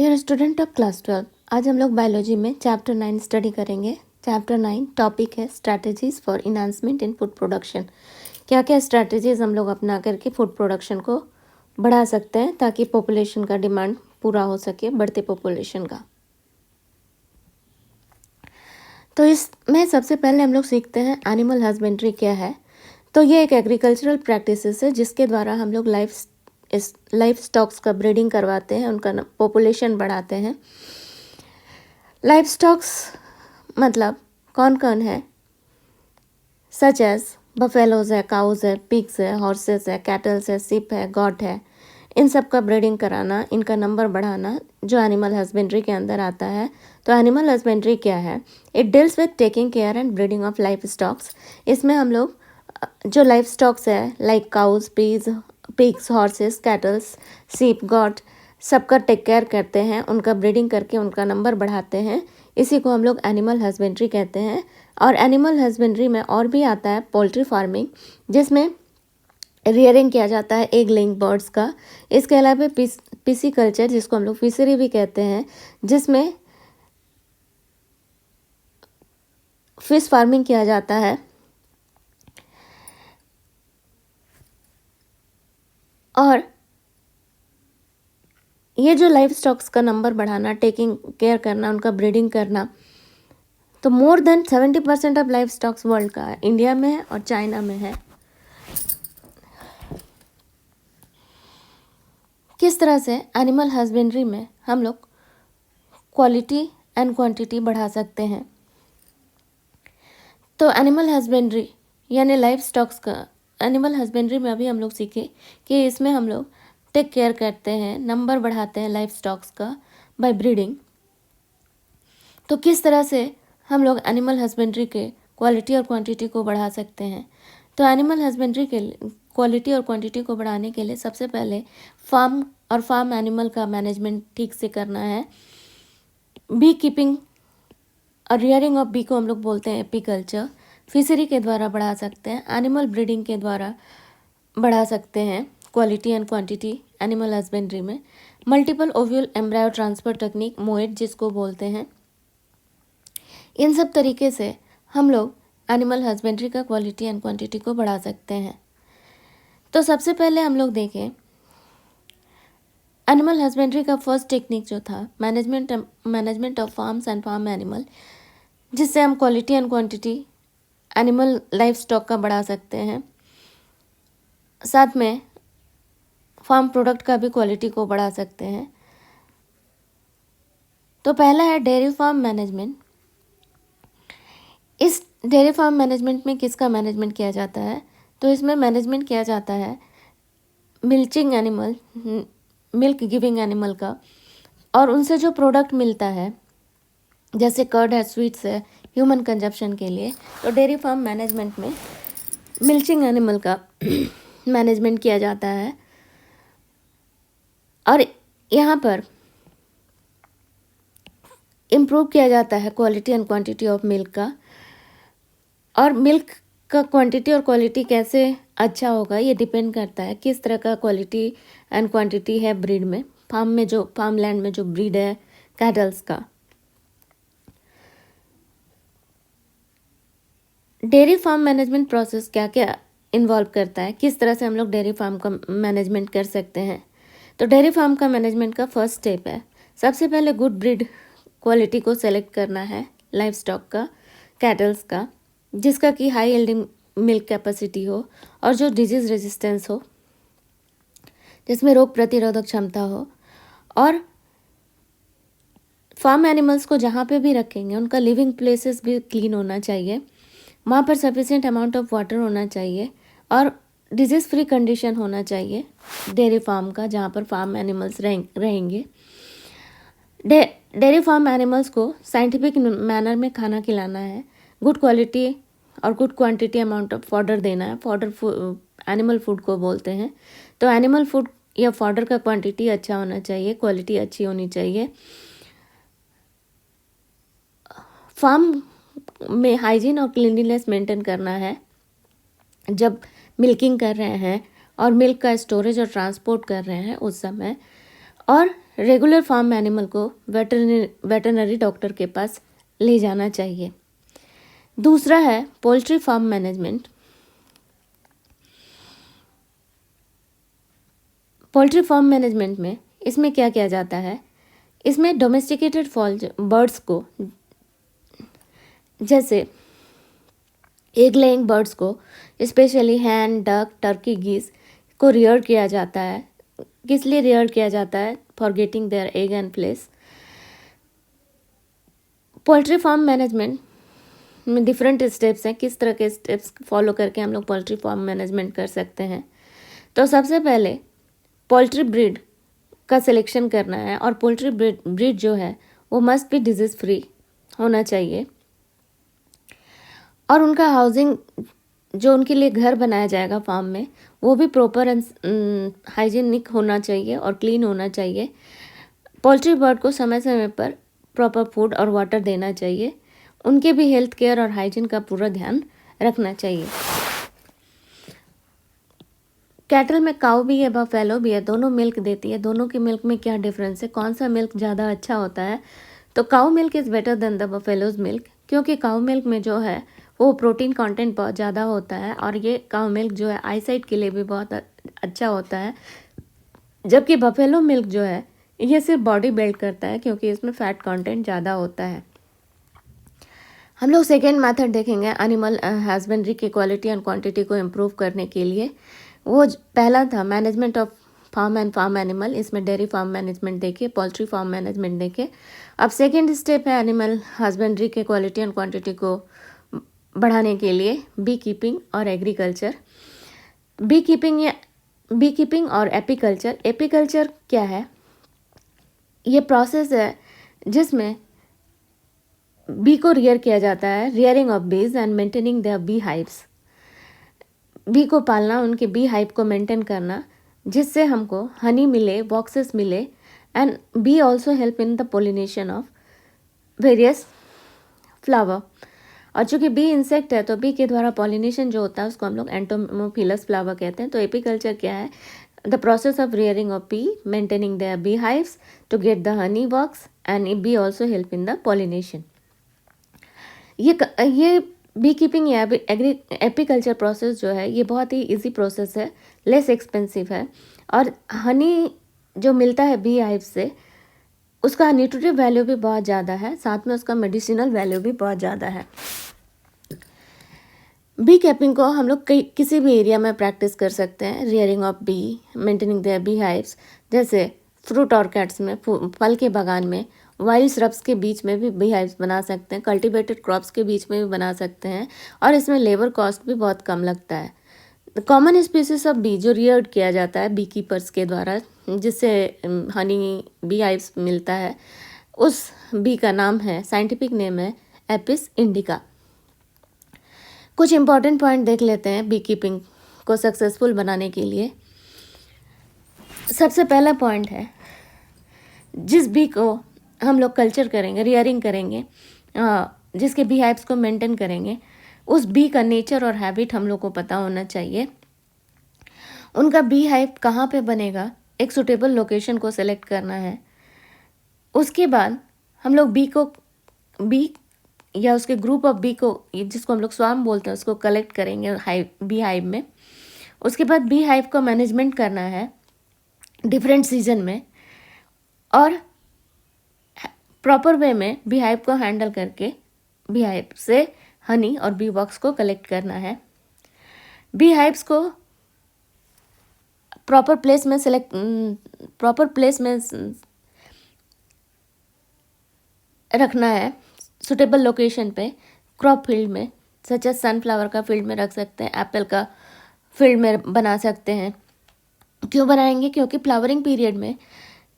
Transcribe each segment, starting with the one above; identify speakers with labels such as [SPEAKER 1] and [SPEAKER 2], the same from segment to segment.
[SPEAKER 1] Dear student of class 12, आज हम लोग बायोलॉजी में चैप्टर 9 स्टडी करेंगे। चैप्टर 9 टॉपिक है strategies for enhancement in food production. क्या क्या स्ट्रैटेजीज हम लोग अपना करके फूड प्रोडक्शन को बढ़ा सकते हैं ताकि पॉपुलेशन का डिमांड पूरा हो सके, बढ़ते पॉपुलेशन का। तो इसमें सबसे पहले हम लोग सीखते हैं एनिमल हस्बेंड्री क्या है। तो ये एक एग्रीकल्चरल प्रैक्टिसेस है जिसके द्वारा हम लोग लाइफ स्टॉक्स का ब्रीडिंग करवाते हैं, उनका पॉपुलेशन बढ़ाते हैं। लाइफ स्टॉक्स मतलब कौन कौन है, सच एज बफेलोज है, काउज है, पिग्स है, हॉर्सेस है, कैटल्स है, सिप है, गॉट है। इन सब का ब्रीडिंग कराना, इनका नंबर बढ़ाना जो एनिमल हस्बेंड्री के अंदर आता है। तो एनिमल हस्बेंड्री क्या है? It deals with taking care and breeding of life stocks. इसमें हम लोग जो लाइफ स्टॉक्स है like cows, pigs, horses, kettles, सीप, गॉट, सबका टेक केयर करते हैं, उनका ब्रीडिंग करके उनका नंबर बढ़ाते हैं। इसी को हम लोग एनिमल हस्बेंड्री कहते हैं। और एनिमल हस्बेंड्री में और भी आता है पोल्ट्री फार्मिंग, जिसमें रियरिंग किया जाता है एग लेइंग बर्ड्स का। इसके अलावा पिसी कल्चर, जिसको हम लोग फिशरी भी कहते हैं, जिसमें फिश फार्मिंग किया जाता है। और ये जो लाइफ स्टॉक्स का नंबर बढ़ाना, टेकिंग केयर करना, उनका ब्रीडिंग करना, तो more than 70% of life stocks world का इंडिया में है और चाइना में है। किस तरह से एनिमल हस्बेंड्री में हम लोग क्वालिटी एंड क्वांटिटी बढ़ा सकते हैं? तो एनिमल हस्बेंड्री यानी लाइफ स्टॉक्स का, एनिमल हस्बेंड्री में अभी हम लोग सीखे कि इसमें हम लोग टेक केयर करते हैं, नंबर बढ़ाते हैं लाइफ स्टॉक्स का बाय ब्रीडिंग। तो किस तरह से हम लोग एनिमल हस्बेंड्री के क्वालिटी और क्वांटिटी को बढ़ा सकते हैं? तो एनिमल हस्बेंड्री के क्वालिटी और क्वांटिटी को बढ़ाने के लिए सबसे पहले फार्म एनिमल का मैनेजमेंट ठीक से करना है। बी कीपिंग और रियरिंग ऑफ बी को हम लोग बोलते हैं एपीकल्चर। फिशरी के द्वारा बढ़ा सकते हैं, एनिमल ब्रीडिंग के द्वारा बढ़ा सकते हैं quality and quantity animal husbandry में। Multiple ovule embryo transfer technique, MOET जिसको बोलते हैं, इन सब तरीके से हम लोग एनिमल हस्बेंड्री का क्वालिटी एंड क्वांटिटी को बढ़ा सकते हैं। तो सबसे पहले हम लोग देखें एनिमल हस्बेंड्री का फर्स्ट टेक्निक जो था management of farms and farm animal, जिससे हम quality and quantity animal life stock का बढ़ा सकते हैं, साथ में फार्म प्रोडक्ट का भी क्वालिटी को बढ़ा सकते हैं। तो पहला है डेयरी फार्म मैनेजमेंट। इस डेयरी फार्म मैनेजमेंट में किसका मैनेजमेंट किया जाता है? तो इसमें मैनेजमेंट किया जाता है milching animal, milk giving animal का, और उनसे जो प्रोडक्ट मिलता है जैसे कर्ड है, स्वीट्स है, ह्यूमन कंजप्शन के लिए। तो डेयरी फार्म मैनेजमेंट में मिल्चिंग एनिमल का मैनेजमेंट किया जाता है। और यहाँ पर इम्प्रूव किया जाता है quality and quantity of milk का। और मिल्क का क्वांटिटी और क्वालिटी कैसे अच्छा होगा ये डिपेंड करता है किस तरह का क्वालिटी एंड क्वांटिटी है ब्रीड में, फार्म लैंड में जो ब्रीड है कैटल्स का। डेयरी फार्म मैनेजमेंट प्रोसेस क्या क्या इन्वॉल्व करता है, किस तरह से हम लोग डेयरी फार्म का मैनेजमेंट कर सकते हैं? तो डेयरी फार्म का मैनेजमेंट का फर्स्ट स्टेप है सबसे पहले गुड ब्रीड क्वालिटी को सेलेक्ट करना है लाइफ स्टॉक का, कैटल्स का, जिसका कि हाई यील्डिंग मिल्क कैपेसिटी हो और जो डिजीज रेजिस्टेंस हो, जिसमें रोग प्रतिरोधक क्षमता हो। और फार्म एनिमल्स को जहाँ पे भी रखेंगे उनका लिविंग प्लेसेस भी क्लीन होना चाहिए, वहाँ पर सफिशिएंट अमाउंट ऑफ वाटर होना चाहिए और डिजीज़ फ्री कंडीशन होना चाहिए डेयरी फार्म का, जहाँ पर फार्म एनिमल्स रहेंगे। डेयरी फार्म एनिमल्स को साइंटिफिक मैनर में खाना खिलाना है, गुड क्वालिटी और good quantity amount of fodder देना है। फॉडर एनिमल फूड को बोलते हैं। तो एनिमल फूड या फॉडर का क्वांटिटी अच्छा होना चाहिए, क्वालिटी अच्छी होनी चाहिए। फार्म में हाइजीन और क्लीनलीनेस मेंटेन करना है जब मिल्किंग कर रहे हैं और मिल्क का स्टोरेज और ट्रांसपोर्ट कर रहे हैं उस समय। और रेगुलर फार्म एनिमल को वेटरनरी डॉक्टर के पास ले जाना चाहिए। दूसरा है poultry farm management. Poultry farm management में इसमें क्या किया जाता है, इसमें डोमेस्टिकेटेड बर्ड्स को, जैसे एग लेइंग बर्ड्स को, स्पेशली हैन, डक, टर्की, गीस को रियर किया जाता है। किस लिए रियर किया जाता है? For getting their egg and flesh. Poultry farm management में डिफरेंट स्टेप्स हैं। किस तरह के स्टेप्स फॉलो करके हम लोग पोल्ट्री फार्म मैनेजमेंट कर सकते हैं? तो सबसे पहले पोल्ट्री ब्रीड का सिलेक्शन करना है, और पोल्ट्री ब्रीड जो है वो मस्ट बी डिजीज़ फ्री होना चाहिए, और उनका हाउसिंग जो उनके लिए घर बनाया जाएगा फार्म में वो भी प्रॉपर एंड हाइजीनिक होना चाहिए और क्लीन होना चाहिए। पोल्ट्री बर्ड को समय समय पर प्रॉपर फूड और वाटर देना चाहिए। उनके भी हेल्थ केयर और हाइजीन का पूरा ध्यान रखना चाहिए। कैटल में काऊ भी है, बफेलो भी है, दोनों मिल्क देती है। दोनों के मिल्क में क्या डिफरेंस है, कौन सा मिल्क ज़्यादा अच्छा होता है? तो cow milk is better than the buffalo's milk, क्योंकि काऊ मिल्क में जो है वो प्रोटीन कंटेंट बहुत ज़्यादा होता है, और ये काऊ मिल्क जो है आईसाइट के लिए भी बहुत अच्छा होता है। जबकि बफेलो मिल्क जो है ये सिर्फ बॉडी बिल्ड करता है, क्योंकि इसमें फैट कंटेंट ज़्यादा होता है। हम लोग सेकेंड मेथड देखेंगे एनिमल हस्बेंड्री की क्वालिटी एंड क्वांटिटी को इम्प्रूव करने के लिए। वो पहला था management of farm and farm animal, इसमें डेयरी फार्म मैनेजमेंट देखे, पोल्ट्री फार्म मैनेजमेंट देखे। अब सेकेंड स्टेप है एनिमल हस्बेंड्री के क्वालिटी एंड क्वांटिटी को बढ़ाने के लिए बी कीपिंग और एग्रीकल्चर। बी कीपिंग और एपीकल्चर। एपीकल्चर क्या है? ये प्रोसेस है जिसमें बी को रियर किया जाता है, rearing of bees and maintaining their bee hives. Bee को पालना, उनके बी हाइव को मेंटेन करना, जिससे हमको हनी मिले, बॉक्सेस मिले, and bee also help in the pollination of various flower. और चूँकि बी इंसेक्ट है तो बी के द्वारा पॉलिनेशन जो होता है उसको हम लोग एंटोमोफिलस फ्लावर कहते हैं। तो एपीकल्चर क्या है? The process of rearing of bee, maintaining their bee hives to get the honey box, and bee also help in the pollination. ये बी कीपिंग या एपीकल्चर प्रोसेस जो है ये बहुत ही इजी प्रोसेस है, लेस एक्सपेंसिव है, और हनी जो मिलता है बी हाइव से उसका न्यूट्रिटिव वैल्यू भी बहुत ज़्यादा है, साथ में उसका मेडिसिनल वैल्यू भी बहुत ज़्यादा है। बी कीपिंग को हम लोग किसी भी एरिया में प्रैक्टिस कर सकते हैं। Rearing of bee, maintaining their bee hives, जैसे फ्रूट ऑर्किड्स में, फल के बागान में, वाइल्ड श्रब्स के बीच में भी बी हाइव्स बना सकते हैं, कल्टीवेटेड क्रॉप्स के बीच में भी बना सकते हैं, और इसमें लेबर कॉस्ट भी बहुत कम लगता है। कॉमन स्पीसीज ऑफ बी जो रियर्ड किया जाता है बी कीपर्स के द्वारा, जिससे हनी बी हाइव्स मिलता है, उस बी का नाम है, साइंटिफिक नेम है एपिस इंडिका। कुछ इंपॉर्टेंट पॉइंट देख लेते हैं बी कीपिंग को सक्सेसफुल बनाने के लिए। सबसे पहला पॉइंट है, जिस बी को हम लोग कल्चर करेंगे, रियरिंग करेंगे, जिसके बी हाइव्स को मेंटेन करेंगे, उस बी का नेचर और हैबिट हम लोग को पता होना चाहिए। उनका बी हाइव कहाँ पे बनेगा, एक सुटेबल लोकेशन को सेलेक्ट करना है। उसके बाद हम लोग बी या उसके ग्रुप ऑफ बी को, जिसको हम लोग स्वार्म बोलते हैं, उसको कलेक्ट करेंगे बी हाइव में। उसके बाद बी हाइव को मैनेजमेंट करना है डिफरेंट सीजन में, और प्रॉपर वे में बी हाइव को हैंडल करके बी हाइव से हनी और बी बॉक्स को कलेक्ट करना है। बी हाइव्स को प्रॉपर प्लेस में रखना है, सुटेबल लोकेशन पे, क्रॉप फील्ड में, सच एज सनफ्लावर का फील्ड में रख सकते हैं, एप्पल का फील्ड में बना सकते हैं। क्यों बनाएंगे? क्योंकि फ्लावरिंग पीरियड में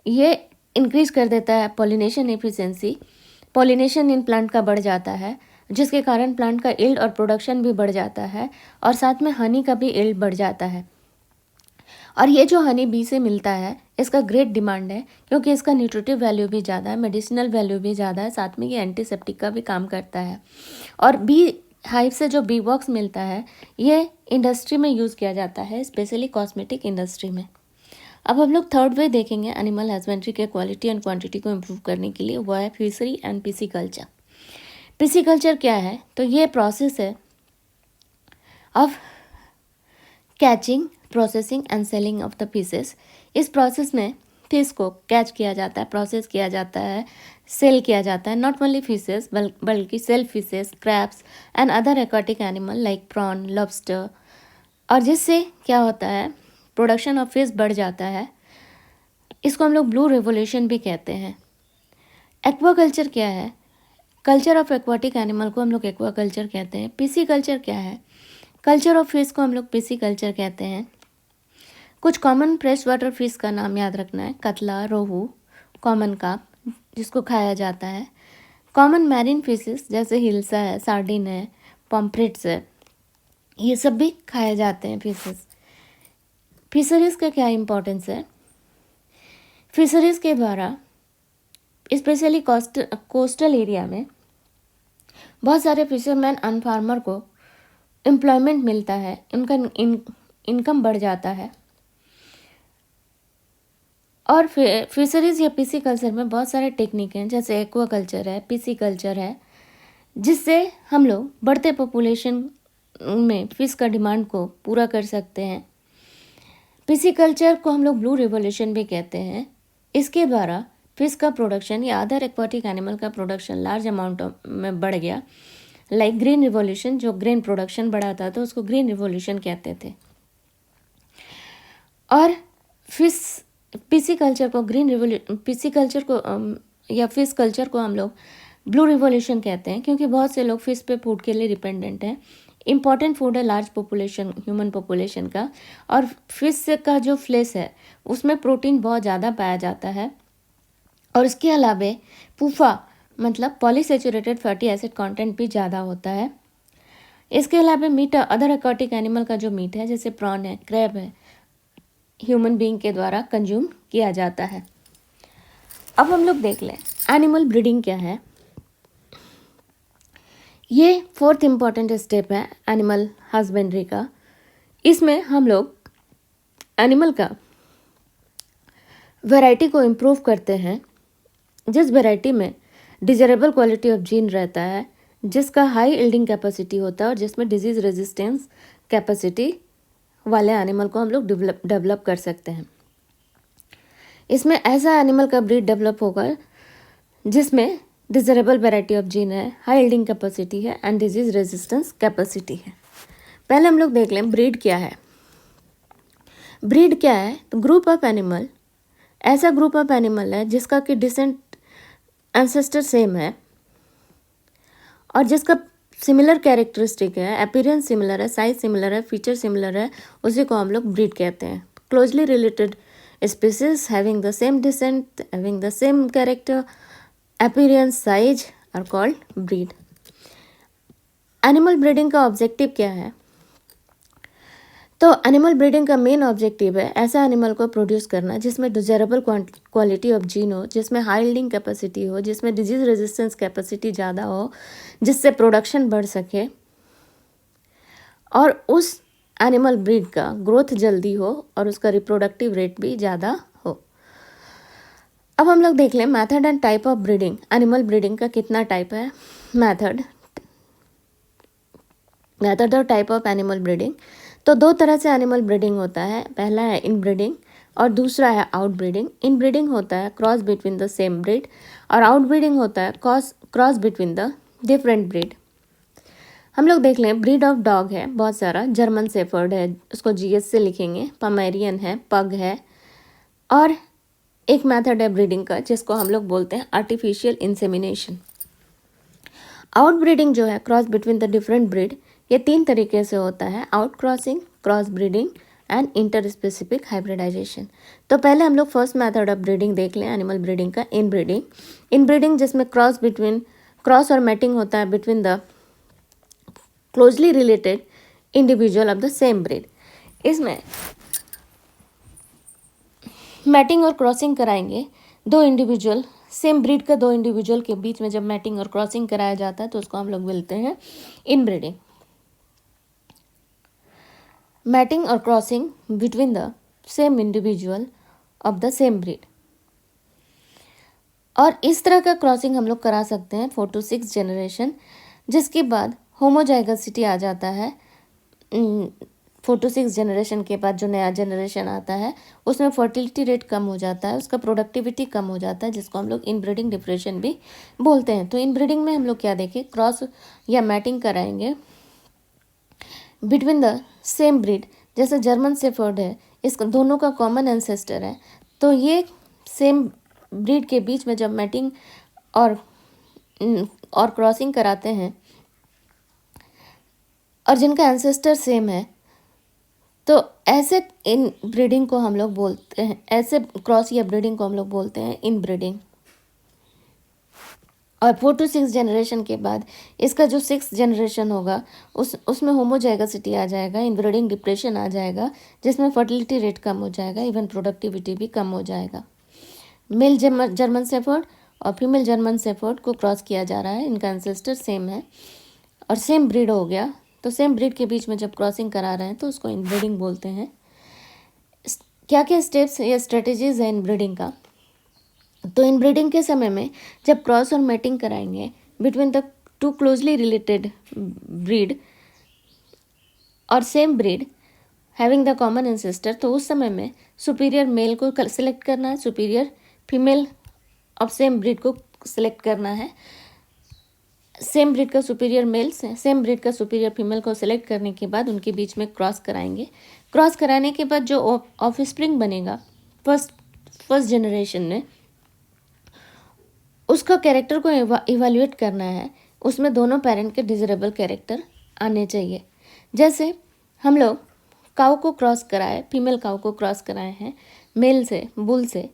[SPEAKER 1] ये इंक्रीज कर देता है pollination efficiency, pollination in plant का बढ़ जाता है, जिसके कारण प्लांट का यील्ड और प्रोडक्शन भी बढ़ जाता है, और साथ में हनी का भी यील्ड बढ़ जाता है। और ये जो हनी बी से मिलता है इसका ग्रेट डिमांड है, क्योंकि इसका न्यूट्रिटिव वैल्यू भी ज़्यादा है, मेडिसिनल वैल्यू भी ज़्यादा है, साथ में ये एंटीसेप्टिक का भी काम करता है। और बी हाइव से जो बी बॉक्स मिलता है ये इंडस्ट्री में यूज़ किया जाता है, स्पेशली कॉस्मेटिक इंडस्ट्री में। अब हम लोग थर्ड वे देखेंगे एनिमल हस्बेंड्री के क्वालिटी एंड क्वांटिटी को इम्प्रूव करने के लिए, वो है फिशरी एंड पिसिकल्चर। पिसिकल्चर क्या है? तो ये प्रोसेस है of catching, processing and selling of the fishes. इस प्रोसेस में फिश को कैच किया जाता है, प्रोसेस किया जाता है, सेल किया जाता है। नॉट ओनली फिशेस बल्कि shell fishes, crabs and other aquatic animal like prawn, lobster. और जिससे क्या होता है, प्रोडक्शन ऑफ फिश बढ़ जाता है। इसको हम लोग ब्लू रेवोल्यूशन भी कहते हैं। एक्वाकल्चर क्या है? कल्चर ऑफ एक्वाटिक एनिमल को हम लोग एक्वाकल्चर कहते हैं। पिसिकल्चर क्या है? कल्चर ऑफ फिश को हम लोग पिसिकल्चर कहते हैं। कुछ कॉमन फ्रेश वाटर फिश का नाम याद रखना है। कतला, रोहू, कॉमन कार्प जिसको खाया जाता है। कॉमन मैरीन फिशेस जैसे हिल्सा है, सार्डिन है, पॉम्फ्रेट्स है, ये सब भी खाए जाते हैं फिशेस। फिशरीज़ का क्या इम्पोर्टेंस है? फिशरीज़ के द्वारा स्पेशली कोस्टल एरिया में बहुत सारे फिशरमैन एंड फार्मर को एम्प्लॉयमेंट मिलता है, उनका इनकम बढ़ जाता है। और फिशरीज़ या पिसिकल्चर में बहुत सारे टेक्निक हैं, जैसे एक्वाकल्चर है, पिसिकल्चर है, जिससे हम लोग बढ़ते पॉपुलेशन में फिश का डिमांड को पूरा कर सकते हैं। पिसिकल्चर को हम लोग ब्लू रिवोल्यूशन भी कहते हैं। इसके द्वारा फिश का प्रोडक्शन या अदर एक्वाटिक एनिमल का प्रोडक्शन लार्ज अमाउंट में बढ़ गया। लाइक ग्रीन रिवोल्यूशन, जो ग्रेन प्रोडक्शन बढ़ाता था उसको ग्रीन रिवोल्यूशन कहते थे। और फिश पिसिकल्चर को या फिश कल्चर को हम लोग ब्लू रिवोल्यूशन कहते हैं, क्योंकि बहुत से लोग फिश पे फूड के लिए डिपेंडेंट हैं। इम्पॉर्टेंट फूड है लार्ज पॉपुलेशन, ह्यूमन पॉपुलेशन का। और फिश का जो फ्लेश है उसमें प्रोटीन बहुत ज़्यादा पाया जाता है। और इसके अलावा पूफा मतलब पॉलीसेचुरेटेड फैटी एसिड कंटेंट भी ज़्यादा होता है। इसके अलावा मीट, अदर एक्वाटिक एनिमल का जो मीट है जैसे प्रॉन है, क्रैब है, ह्यूमन बीइंग के द्वारा कंज्यूम किया जाता है। अब हम लोग देख लें एनिमल ब्रीडिंग क्या है। ये फोर्थ इम्पॉर्टेंट स्टेप है एनिमल हस्बेंड्री का। इसमें हम लोग एनिमल का वैरायटी को इम्प्रूव करते हैं, जिस वैरायटी में डिजरेबल क्वालिटी ऑफ जीन रहता है, जिसका हाई इल्डिंग कैपेसिटी होता है और जिसमें डिजीज रेजिस्टेंस कैपेसिटी वाले एनिमल को हम लोग डेवलप कर सकते हैं। इसमें ऐसा एनिमल का ब्रीड डेवलप होगा जिसमें डिजरेबल वैरायटी ऑफ जीन है, हाई इल्डिंग कैपेसिटी है एंड डिजीज रेजिस्टेंस कैपेसिटी है। पहले हम लोग देख लें ब्रीड क्या है। ब्रीड क्या है? तो ग्रुप ऑफ एनिमल, ऐसा ग्रुप ऑफ एनिमल है जिसका कि डिसेंट एंसेस्टर सेम है और जिसका सिमिलर कैरेक्टरिस्टिक है, अपीयरेंस सिमिलर है, साइज सिमिलर है, फीचर सिमिलर है, उसी को हम लोग ब्रीड कहते हैं। Closely related species having the same descent, having the same character, appearance, size are called breed. Animal breeding का ऑब्जेक्टिव क्या है? तो एनिमल ब्रीडिंग का मेन ऑब्जेक्टिव है ऐसा एनिमल को प्रोड्यूस करना जिसमें डिजायरेबल क्वालिटी ऑफ जीन हो, जिसमें हाई यील्डिंग कैपेसिटी हो, जिसमें डिजीज रेजिस्टेंस कैपेसिटी ज़्यादा हो, जिससे प्रोडक्शन बढ़ सके और उस एनिमल ब्रीड का ग्रोथ जल्दी हो और उसका रिप्रोडक्टिव रेट भी ज़्यादा हो। अब हम लोग देख लें method and type of breeding. Animal breeding का कितना टाइप है? मेथड और टाइप ऑफ एनिमल ब्रीडिंग। तो दो तरह से एनिमल ब्रीडिंग होता है। पहला है इन ब्रीडिंग और दूसरा है आउट ब्रीडिंग। इन ब्रीडिंग होता है cross between the same breed और आउट ब्रीडिंग होता है cross between the different breed. हम लोग देख लें ब्रीड ऑफ डॉग है बहुत सारा। जर्मन शेफर्ड है, उसको जीएस से लिखेंगे, पमेरियन है, पग है, और एक मेथड है ब्रीडिंग का जिसको हम लोग बोलते हैं आर्टिफिशियल इंसेमिनेशन। आउट ब्रीडिंग जो है cross between the different breed, ये तीन तरीके से होता है, out crossing, cross breeding and inter specific hybridisation. तो पहले हम लोग फर्स्ट मेथड ऑफ ब्रीडिंग देख लें एनिमल ब्रीडिंग का, इन ब्रीडिंग। इन ब्रीडिंग जिसमें क्रॉस और मैटिंग होता है between the closely related individual of the same breed. इसमें मैटिंग और क्रॉसिंग कराएंगे दो इंडिविजुअल, सेम ब्रीड का दो इंडिविजुअल के बीच में जब मैटिंग और क्रॉसिंग कराया जाता है तो उसको हम लोग बोलते हैं इन ब्रीडिंग। मैटिंग और crossing between the same individual of the same breed. और इस तरह का क्रॉसिंग हम लोग करा सकते हैं 4 to 6 जनरेशन, जिसके बाद होमोजाइगसिटी आ जाता है। 4 to 6 जनरेशन के बाद जो नया जनरेशन आता है उसमें फर्टिलिटी रेट कम हो जाता है, उसका प्रोडक्टिविटी कम हो जाता है, जिसको हम लोग इनब्रीडिंग डिप्रेशन भी बोलते हैं। तो इनब्रीडिंग में हम लोग क्या देखें, क्रॉस या मैटिंग कराएंगे बिटवीन द सेम ब्रीड। जैसे जर्मन शेफर्ड है, इस दोनों का कॉमन एंसेस्टर है, तो ये सेम ब्रीड के बीच में जब मैटिंग और क्रॉसिंग कराते हैं और जिनका एंसेस्टर सेम है, तो ऐसे इन ब्रीडिंग को हम लोग बोलते हैं, ऐसे क्रॉस या ब्रीडिंग को हम लोग बोलते हैं इन ब्रीडिंग। और 4 to 6 जनरेशन के बाद इसका जो 6th जनरेशन होगा उसमें होमोजाइगसिटी आ जाएगा, इनब्रीडिंग डिप्रेशन आ जाएगा, जिसमें फर्टिलिटी रेट कम हो जाएगा, इवन प्रोडक्टिविटी भी कम हो जाएगा। मेल जर्मन शेफर्ड और फीमेल जर्मन शेफर्ड को क्रॉस किया जा रहा है, इनका एंसेस्टर सेम है और सेम ब्रीड हो गया। तो सेम ब्रीड के बीच में जब क्रॉसिंग करा रहे हैं तो उसको इनब्रीडिंग बोलते हैं। क्या क्या स्टेप्स या स्ट्रेटजीज है इनब्रीडिंग का? तो इनब्रीडिंग के समय में जब क्रॉस और मैटिंग कराएंगे between the two closely related breed और same breed having the common ancestor, तो उस समय में सुपीरियर मेल को सेलेक्ट करना है, superior female of same breed को सिलेक्ट करना है। सेम ब्रीड का सुपीरियर मेल से सेम ब्रीड का सुपीरियर फीमेल को सिलेक्ट करने के बाद उनके बीच में क्रॉस कराएंगे। क्रॉस कराने के बाद जो ऑफस्प्रिंग बनेगा फर्स्ट जनरेशन में, उसका कैरेक्टर को इवैल्यूएट करना है। उसमें दोनों पेरेंट के डिजरेबल कैरेक्टर आने चाहिए। जैसे हम लोग काऊ को क्रॉस कराए, फीमेल काऊ को क्रॉस कराए हैं मेल से, बुल से।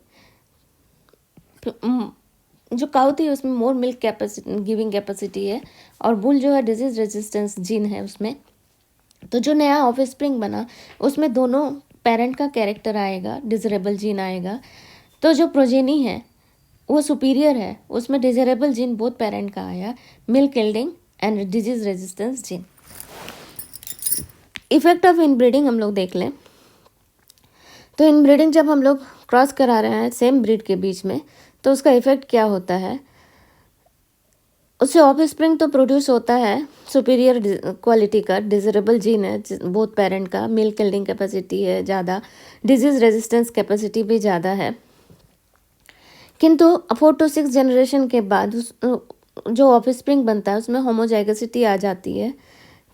[SPEAKER 1] जो काऊ थी उसमें मोर मिल्क गिविंग कैपेसिटी है और बुल जो है डिजीज रेजिस्टेंस जीन है उसमें। तो जो नया ऑफस्प्रिंग बना उसमें दोनों पेरेंट का कैरेक्टर आएगा, डिजरेबल जीन आएगा। तो जो प्रोजेनी है वो सुपीरियर है, उसमें डिजरेबल जीन बोथ पेरेंट का आया, milk yielding and disease resistance gene. Effect of inbreeding हम लोग देख लें। तो इनब्रीडिंग जब हम लोग क्रॉस करा रहे हैं सेम ब्रीड के बीच में, तो उसका इफेक्ट क्या होता है? उससे ऑफस्प्रिंग तो प्रोड्यूस होता है सुपीरियर क्वालिटी का, डिजरेबल जीन है बोथ पेरेंट का, मिल्क यील्डिंग कैपेसिटी है ज़्यादा, डिजीज रेजिस्टेंस कैपेसिटी भी ज़्यादा है। किंतु 4 to 6 जनरेशन के बाद जो ऑफस्प्रिंग बनता है उसमें होमोजाइगसिटी आ जाती है,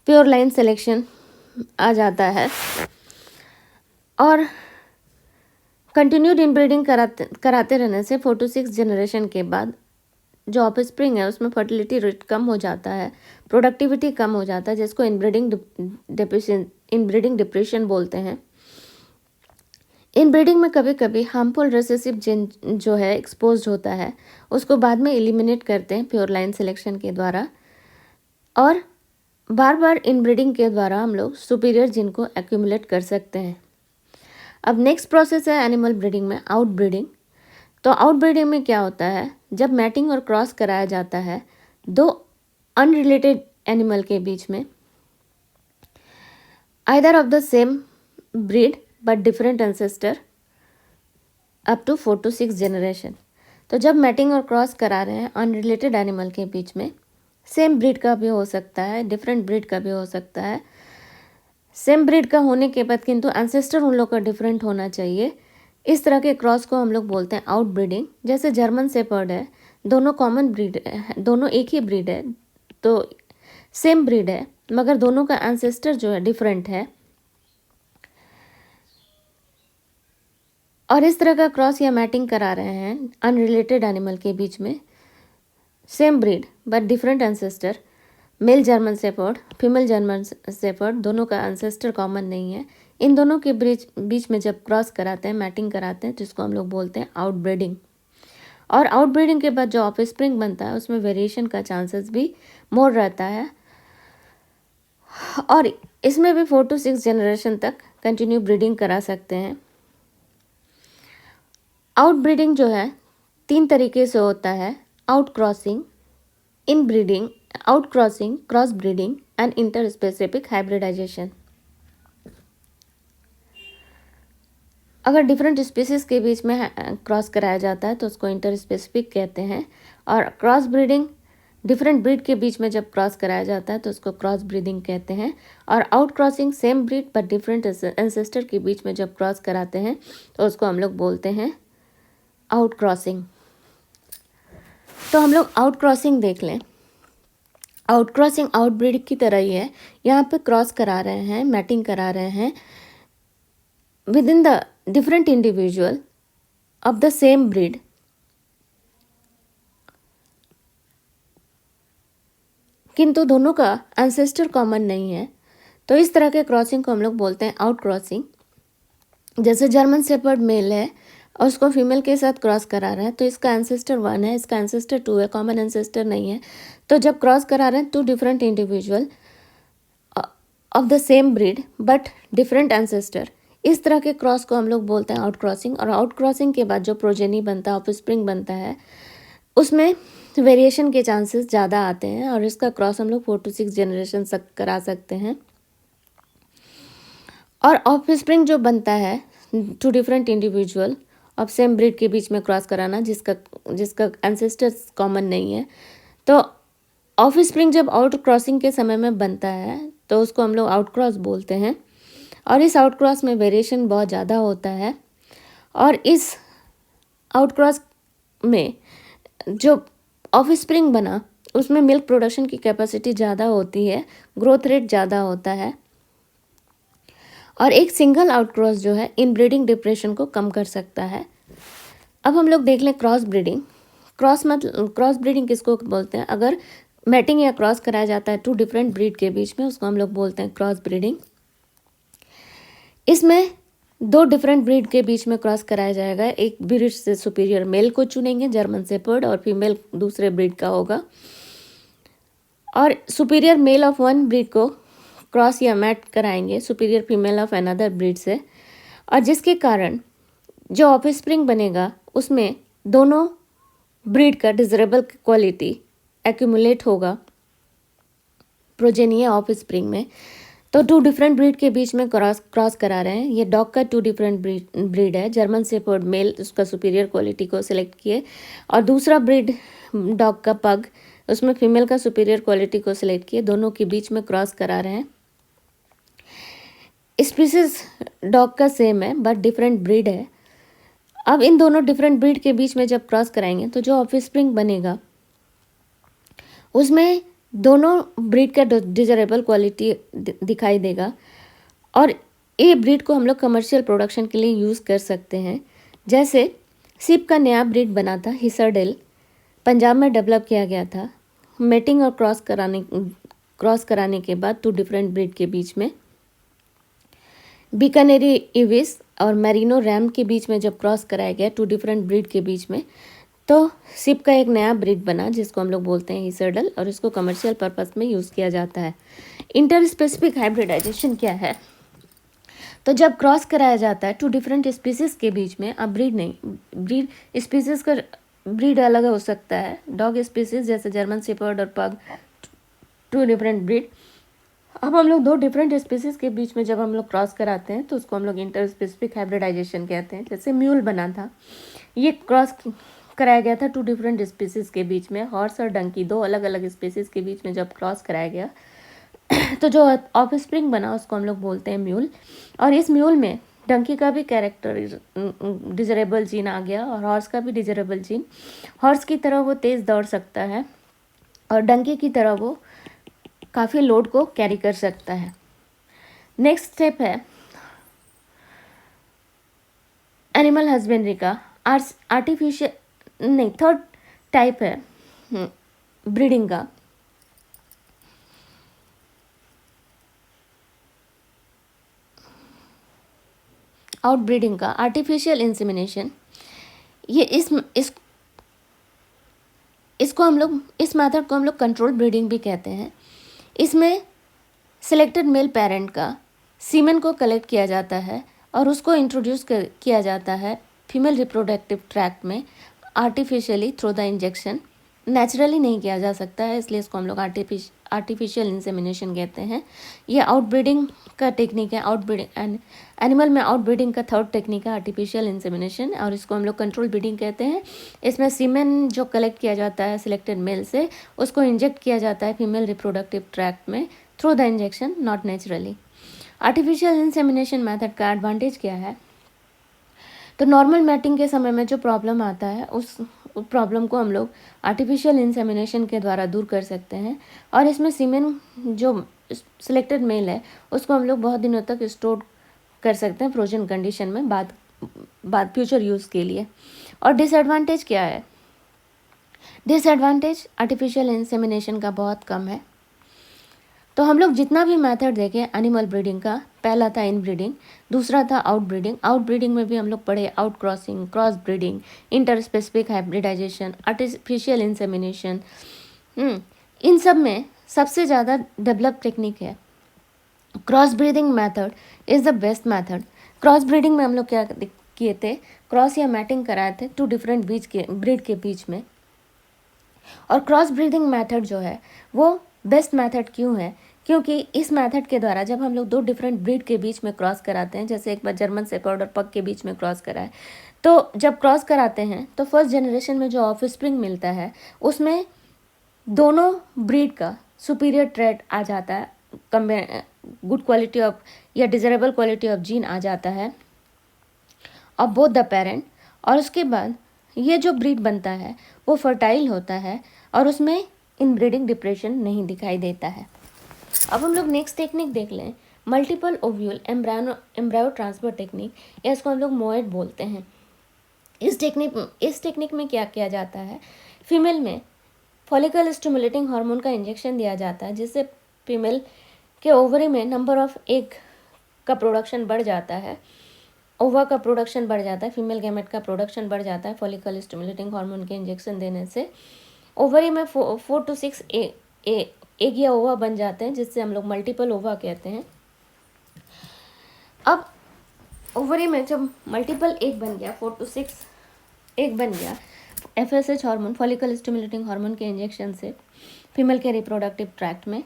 [SPEAKER 1] प्योर लाइन सिलेक्शन आ जाता है और कंटिन्यूड इनब्रीडिंग कराते रहने से 4 to 6 जनरेशन के बाद जो ऑफस्प्रिंग है उसमें फर्टिलिटी रेट कम हो जाता है, प्रोडक्टिविटी कम हो जाता है, जिसको इनब्रीडिंग डिप्रेशन बोलते हैं। इनब्रीडिंग में कभी कभी हार्मफुल रिसेसिव जीन जो है एक्सपोज होता है, उसको बाद में एलिमिनेट करते हैं प्योर लाइन सिलेक्शन के द्वारा, और बार बार इनब्रीडिंग के द्वारा हम लोग सुपीरियर जीन को एक्यूमुलेट कर सकते हैं। अब नेक्स्ट प्रोसेस है एनिमल ब्रीडिंग में आउटब्रीडिंग। तो आउटब्रीडिंग में क्या होता है? जब मैटिंग और क्रॉस कराया जाता है दो अनरिलेटेड एनिमल के बीच में, either of the same breed but different ancestor up to 4 to 6 generation. तो जब मैटिंग और क्रॉस करा रहे हैं अनरिलेटेड एनिमल के बीच में, सेम ब्रीड का भी हो सकता है, डिफरेंट ब्रीड का भी हो सकता है। सेम ब्रीड का होने के बाद किंतु एंसेस्टर उन लोग का डिफरेंट होना चाहिए। इस तरह के क्रॉस को हम लोग बोलते हैं आउटब्रीडिंग। जैसे जर्मन शेफर्ड है, दोनों कॉमन ब्रीड है, दोनों एक ही ब्रीड है, तो सेम ब्रीड है मगर दोनों का एंसेस्टर जो है डिफरेंट है। और इस तरह का क्रॉस या मैटिंग करा रहे हैं अनरिलेटेड एनिमल के बीच में, same breed but different ancestor, male German shepherd, female German shepherd, दोनों का एंसेस्टर कॉमन नहीं है। इन दोनों के बीच में जब क्रॉस कराते हैं, मैटिंग कराते हैं, जिसको हम लोग बोलते हैं आउटब्रीडिंग। और आउटब्रीडिंग के बाद जो ऑफस्प्रिंग बनता है उसमें वेरिएशन का चांसेस भी मोर रहता है और इसमें भी 4 to 6 जनरेशन तक कंटिन्यू ब्रीडिंग करा सकते हैं। आउटब्रीडिंग जो है 3 तरीके से होता है: out crossing, in breeding, out crossing, cross breeding and inter specific hybridisation. अगर डिफरेंट स्पीसीज के बीच में क्रॉस कराया जाता है तो उसको इंटर स्पेसिफिक कहते हैं। और क्रॉस ब्रीडिंग डिफरेंट ब्रीड के बीच में जब क्रॉस कराया जाता है तो उसको क्रॉस ब्रीडिंग कहते हैं। और आउट क्रॉसिंग सेम ब्रीड पर डिफरेंट एंसेस्टर के बीच में जब क्रॉस कराते हैं तो उसको हम लोग बोलते हैं आउट क्रॉसिंग। तो हम लोग आउट क्रॉसिंग देख लें। आउट क्रॉसिंग आउट ब्रीड की तरह ही है। यहाँ पे क्रॉस करा रहे हैं, मैटिंग करा रहे हैं with in the different individual of the same breed, किंतु दोनों का एंसेस्टर कॉमन नहीं है। तो इस तरह के क्रॉसिंग को हम लोग बोलते हैं आउट क्रॉसिंग। जैसे जर्मन शेपर्ड मेल है और उसको फीमेल के साथ क्रॉस करा रहा है तो इसका एंसेस्टर 1 है, इसका एंसेस्टर 2 है, कॉमन एंसेस्टर नहीं है। तो जब क्रॉस करा रहे हैं two different individual of the same breed but different ancestor, इस तरह के क्रॉस को हम लोग बोलते हैं आउट क्रॉसिंग। और आउट क्रॉसिंग के बाद जो प्रोजेनी बनता है, ऑफस्प्रिंग बनता है, उसमें वेरिएशन के चांसेस ज़्यादा आते हैं और इसका क्रॉस हम लोग 4 to 6 जनरेशन तक करा सकते हैं। और ऑफस्प्रिंग जो बनता है two different individual of same breed के बीच में क्रॉस कराना जिसका एंसेस्टर्स कॉमन नहीं है, तो ऑफस्प्रिंग जब आउट क्रॉसिंग के समय में बनता है तो उसको हम लोग आउट क्रॉस बोलते हैं। और इस आउट क्रॉस में वेरिएशन बहुत ज़्यादा होता है और इस आउट क्रॉस में जो ऑफस्प्रिंग बना उसमें मिल्क प्रोडक्शन की कैपेसिटी ज़्यादा होती है, ग्रोथ रेट ज़्यादा होता है और एक सिंगल आउट क्रॉस जो है इन ब्रीडिंग डिप्रेशन को कम कर सकता है। अब हम लोग देख लें क्रॉस ब्रीडिंग। क्रॉस ब्रीडिंग किसको बोलते हैं? अगर मैटिंग या क्रॉस कराया जाता है टू डिफरेंट ब्रीड के बीच में, उसको हम लोग बोलते हैं क्रॉस ब्रीडिंग। इसमें 2 डिफरेंट ब्रीड के बीच में क्रॉस कराया जाएगा। एक ब्रीड से सुपीरियर मेल को चुनेंगे, जर्मन शेपर्ड, और फीमेल दूसरे ब्रीड का होगा। और superior male of one breed को क्रॉस या मैट कराएंगे superior female of another breed से, और जिसके कारण जो ऑफस्प्रिंग बनेगा उसमें दोनों ब्रीड का डिजरेबल क्वालिटी एक्यूमुलेट होगा प्रोजेनिया ऑफस्प्रिंग में। तो 2 डिफरेंट ब्रीड के बीच में क्रॉस करा रहे हैं। ये डॉग का 2 डिफरेंट ब्रीड है, जर्मन शेपर्ड मेल, उसका सुपीरियर क्वालिटी को सिलेक्ट किए, और दूसरा ब्रीड डॉग का पग, उसमें फीमेल का सुपीरियर क्वालिटी को सिलेक्ट किए। दोनों के बीच में क्रॉस करा रहे हैं। स्पीसीज डॉग का सेम है बट डिफरेंट ब्रीड है। अब इन दोनों डिफरेंट ब्रीड के बीच में जब क्रॉस कराएंगे तो जो ऑफस्प्रिंग बनेगा उसमें दोनों ब्रीड का डिजरेबल क्वालिटी दिखाई देगा और ये ब्रीड को हम लोग कमर्शियल प्रोडक्शन के लिए यूज़ कर सकते हैं। जैसे सिप का नया ब्रीड बना था हिसरडेल, पंजाब में डेवलप किया गया था। मेटिंग और क्रॉस कराने के बाद 2 डिफरेंट ब्रीड के बीच में, बीकानेरी इविस और मैरिनो रैम के बीच में जब क्रॉस कराया गया 2 डिफरेंट ब्रीड के बीच में, तो सिप का एक नया ब्रीड बना जिसको हम लोग बोलते हैं हिसरडल, और इसको कमर्शियल पर्पस में यूज़ किया जाता है। इंटर स्पेसिफिक हाइब्रिडाइजेशन क्या है? तो जब क्रॉस कराया जाता है 2 डिफरेंट स्पीसीज के बीच में, अब ब्रीड नहीं, ब्रीड स्पीसीज का ब्रीड अलग हो सकता है। डॉग स्पीसीज जैसे जर्मन शेपर्ड और पग, 2 डिफरेंट ब्रीड। अब हम लोग 2 डिफरेंट स्पीसीज के बीच में जब हम लोग क्रॉस कराते हैं तो उसको हम लोग इंटर स्पेसिफिक हाइब्रिडाइजेशन कहते हैं। जैसे म्यूल बना था, ये क्रॉस कराया गया था 2 डिफरेंट स्पीसीज के बीच में। हॉर्स और डंकी 2 अलग अलग स्पीसीज के बीच में जब क्रॉस कराया गया तो जो ऑफस्प्रिंग बना उसको हम लोग बोलते हैं म्यूल। और इस म्यूल में डंकी का भी कैरेक्टर डिजरेबल जीन आ गया और हॉर्स का भी डिजरेबल जीन। हॉर्स की तरह वो तेज़ दौड़ सकता है और डंकी की तरह वो काफ़ी लोड को कैरी कर सकता है। नेक्स्ट स्टेप है एनिमल हस्बेंड्री का आर्टिफिशियल नहीं, थर्ड टाइप है ब्रीडिंग का। आउट ब्रीडिंग का आर्टिफिशियल इंसेमिनेशन। ये इसको हम लोग, इस मेथड को हम लोग कंट्रोल ब्रीडिंग भी कहते हैं। इसमें सिलेक्टेड मेल पेरेंट का सीमेन को कलेक्ट किया जाता है और उसको इंट्रोड्यूस किया जाता है फीमेल रिप्रोडक्टिव ट्रैक्ट में artificially through the injection. Naturally नहीं किया जा सकता है, इसलिए इसको हम लोग आर्टिफिशियल इंसेमिनेशन कहते हैं। ये आउटब्रीडिंग का टेक्निक है। आउटब्रीडिंग एनिमल में आउटब्रीडिंग का थर्ड टेक्निक है आर्टिफिशियल इंसेमिनेशन, और इसको हम लोग कंट्रोल ब्रीडिंग कहते हैं। इसमें सीमेन जो कलेक्ट किया जाता है सिलेक्टेड मेल से, उसको इंजेक्ट किया जाता है फीमेल रिप्रोडक्टिव ट्रैक्ट में through the injection, not naturally. Artificial insemination method का एडवांटेज क्या है? तो नॉर्मल मैटिंग के समय में जो प्रॉब्लम आता है उस प्रॉब्लम को हम लोग आर्टिफिशियल इंसेमिनेशन के द्वारा दूर कर सकते हैं। और इसमें सीमेन जो सिलेक्टेड मेल है उसको हम लोग बहुत दिनों तक स्टोर कर सकते हैं फ्रोजन कंडीशन में, बाद फ्यूचर यूज़ के लिए। और डिसएडवांटेज क्या है? डिसएडवांटेज आर्टिफिशियल इंसेमिनेशन का बहुत कम है। तो हम लोग जितना भी मेथड देखें एनिमल ब्रीडिंग का, पहला था इन ब्रीडिंग, दूसरा था आउट ब्रीडिंग। आउट ब्रीडिंग में भी हम लोग पढ़े out crossing, cross breeding, inter specific hybridization, artificial insemination. इन सब में सबसे ज़्यादा डेवलप टेक्निक है cross breeding method is the best method. Cross breeding में हम लोग क्या किए थे? क्रॉस या मैटिंग कराए थे टू डिफरेंट ब्रीड के बीच में। और क्रॉस ब्रीडिंग मेथड जो है वो बेस्ट मेथड क्यों है? क्योंकि इस मेथड के द्वारा जब हम लोग दो डिफरेंट ब्रीड के बीच में क्रॉस कराते हैं, जैसे एक बार जर्मन शेपर्ड और पग के बीच में क्रॉस कराए, तो जब क्रॉस कराते हैं तो फर्स्ट जनरेशन में जो ऑफस्प्रिंग मिलता है उसमें दोनों ब्रीड का सुपीरियर ट्रेट आ जाता है, गुड क्वालिटी ऑफ या डिजरेबल क्वालिटी ऑफ जीन आ जाता है ऑफ बोथ द पेरेंट। और उसके बाद ये जो ब्रीड बनता है वो फर्टाइल होता है और उसमें इनब्रीडिंग डिप्रेशन नहीं दिखाई देता है। अब हम लोग नेक्स्ट टेक्निक देख लें, multiple ovule embryo transfer technique, या इसको हम लोग मोएड बोलते हैं। इस टेक्निक में क्या किया जाता है? फीमेल में फॉलिकल स्टिमुलेटिंग हार्मोन का इंजेक्शन दिया जाता है, जिससे फीमेल के ओवरी में नंबर ऑफ एग का प्रोडक्शन बढ़ जाता है, ओवा का प्रोडक्शन बढ़ जाता है, फीमेल गैमेट का प्रोडक्शन बढ़ जाता है फॉलिकल स्टिमुलेटिंग हार्मोन के इंजेक्शन देने से। ओवरी में 4 to 6 एग या ओवा बन जाते हैं, जिससे हम लोग मल्टीपल ओवा कहते हैं। अब ओवरी में जब मल्टीपल एग बन गया, 4 to 6 एग बन गया FSH hormone, follicle stimulating hormone के इंजेक्शन से फीमेल के रिप्रोडक्टिव ट्रैक्ट में,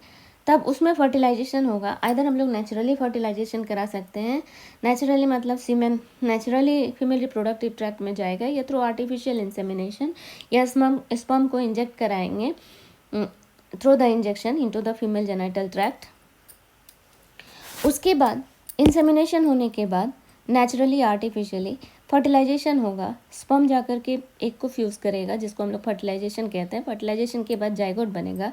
[SPEAKER 1] तब उसमें फर्टिलाइजेशन होगा। आइदर हम लोग नेचुरली फर्टिलाइजेशन करा सकते हैं, नेचुरली मतलब सीमेन नेचुरली फीमेल रिप्रोडक्टिव ट्रैक्ट में जाएगा, या थ्रू आर्टिफिशियल इंसेमिनेशन या स्पर्म को इंजेक्ट कराएंगे through the injection into the female genital tract. उसके बाद इंसेमिनेशन होने के बाद नेचुरली आर्टिफिशियली फर्टिलाइजेशन होगा, स्पर्म जाकर के एक को फ्यूज़ करेगा, जिसको हम लोग फर्टिलाइजेशन कहते हैं। फर्टिलाइजेशन के बाद जाइगोट बनेगा,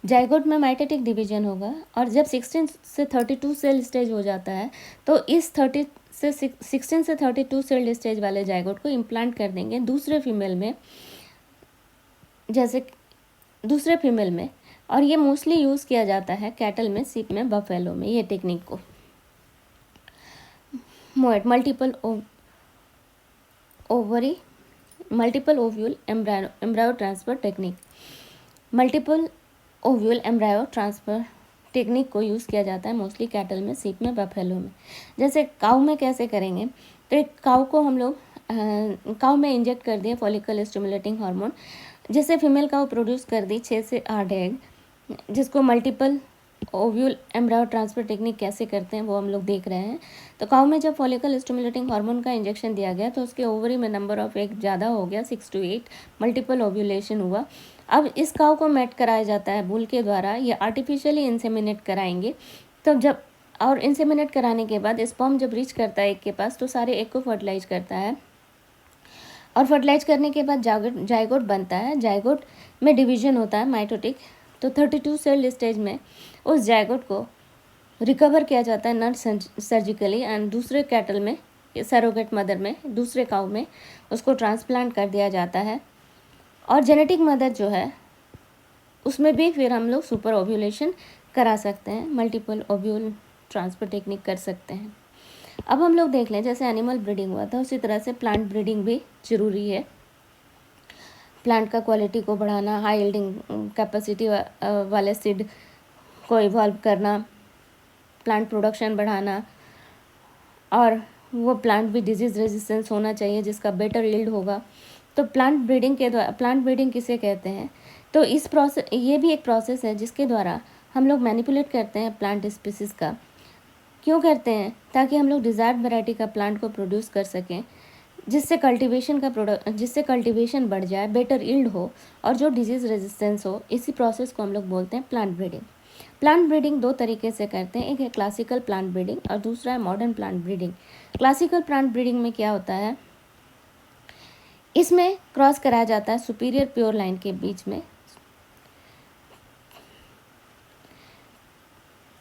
[SPEAKER 1] जाइगोट में माइटोटिक डिवीजन होगा, और जब 16 से 32 सेल स्टेज हो जाता है तो इस 16 से 32 सेल स्टेज वाले जाइगोट को इम्प्लांट कर देंगे दूसरे फीमेल में, जैसे दूसरे फीमेल में। और ये मोस्टली यूज़ किया जाता है कैटल में, सीप में, बफेलो में, ये टेक्निक को MOET multiple ovule embryo transfer technique. Multiple ovule embryo transfer technique को यूज़ किया जाता है मोस्टली कैटल में, सीप में, बफेलो में। जैसे काऊ में कैसे करेंगे? तो एक काऊ को हम लोग काऊ में इंजेक्ट कर दिए फॉलिकल स्टिमुलेटिंग हार्मोन, जैसे फीमेल काऊ प्रोड्यूस कर दी 6 से 8 एग, जिसको multiple ovule embryo transfer technique कैसे करते हैं वो हम लोग देख रहे हैं। तो काऊ में जब फॉलिकल स्टिमुलेटिंग हार्मोन का इंजेक्शन दिया गया तो उसके ओवरी में नंबर ऑफ एग ज़्यादा हो गया, 6 to 8, मल्टीपल ओव्यूलेशन हुआ। अब इस काऊ को मैट कराया जाता है बुल के द्वारा, या आर्टिफिशियली इंसेमिनेट कराएंगे। तो जब और इंसेमिनेट कराने के बाद स्पर्म जब रीच करता है एग के पास तो सारे एग को फर्टिलाइज करता है, और फर्टिलाइज करने के बाद जाइगोट बनता है। जाइगोट में डिवीजन होता है माइटोटिक, तो 32 सेल स्टेज में उस जाइगोट को रिकवर किया जाता है नॉट सर्जिकली, एंड दूसरे कैटल में, सरोगेट मदर में, दूसरे काऊ में उसको ट्रांसप्लांट कर दिया जाता है। और जेनेटिक मदर जो है उसमें भी फिर हम लोग सुपर ओव्यूलेशन करा सकते हैं, मल्टीपल ओव्यूल ट्रांसफर टेक्निक कर सकते हैं। अब हम लोग देख लें, जैसे एनिमल ब्रीडिंग हुआ था उसी तरह से प्लांट ब्रीडिंग भी ज़रूरी है। प्लांट का क्वालिटी को बढ़ाना, हाई यील्डिंग कैपेसिटी वाले सीड को इवॉल्व करना, प्लांट प्रोडक्शन बढ़ाना, और वो प्लांट भी डिजीज़ रेजिस्टेंस होना चाहिए जिसका बेटर यील्ड होगा। तो प्लांट ब्रीडिंग किसे कहते हैं? तो इस प्रोसेस, ये भी एक प्रोसेस है जिसके द्वारा हम लोग मैनिपुलेट करते हैं प्लांट स्पीसीज़ का। क्यों करते हैं? ताकि हम लोग डिज़ायर्ड वैरायटी का प्लांट को प्रोड्यूस कर सकें, जिससे कल्टीवेशन बढ़ जाए, बेटर यील्ड हो और जो डिजीज़ रेजिस्टेंस हो। इसी प्रोसेस को हम लोग बोलते हैं प्लांट ब्रीडिंग। प्लांट ब्रीडिंग दो तरीके से करते हैं, एक है क्लासिकल प्लांट ब्रीडिंग और दूसरा है modern plant breeding. Classical plant breeding में क्या होता है, इसमें क्रॉस कराया जाता है सुपीरियर प्योर लाइन के बीच में,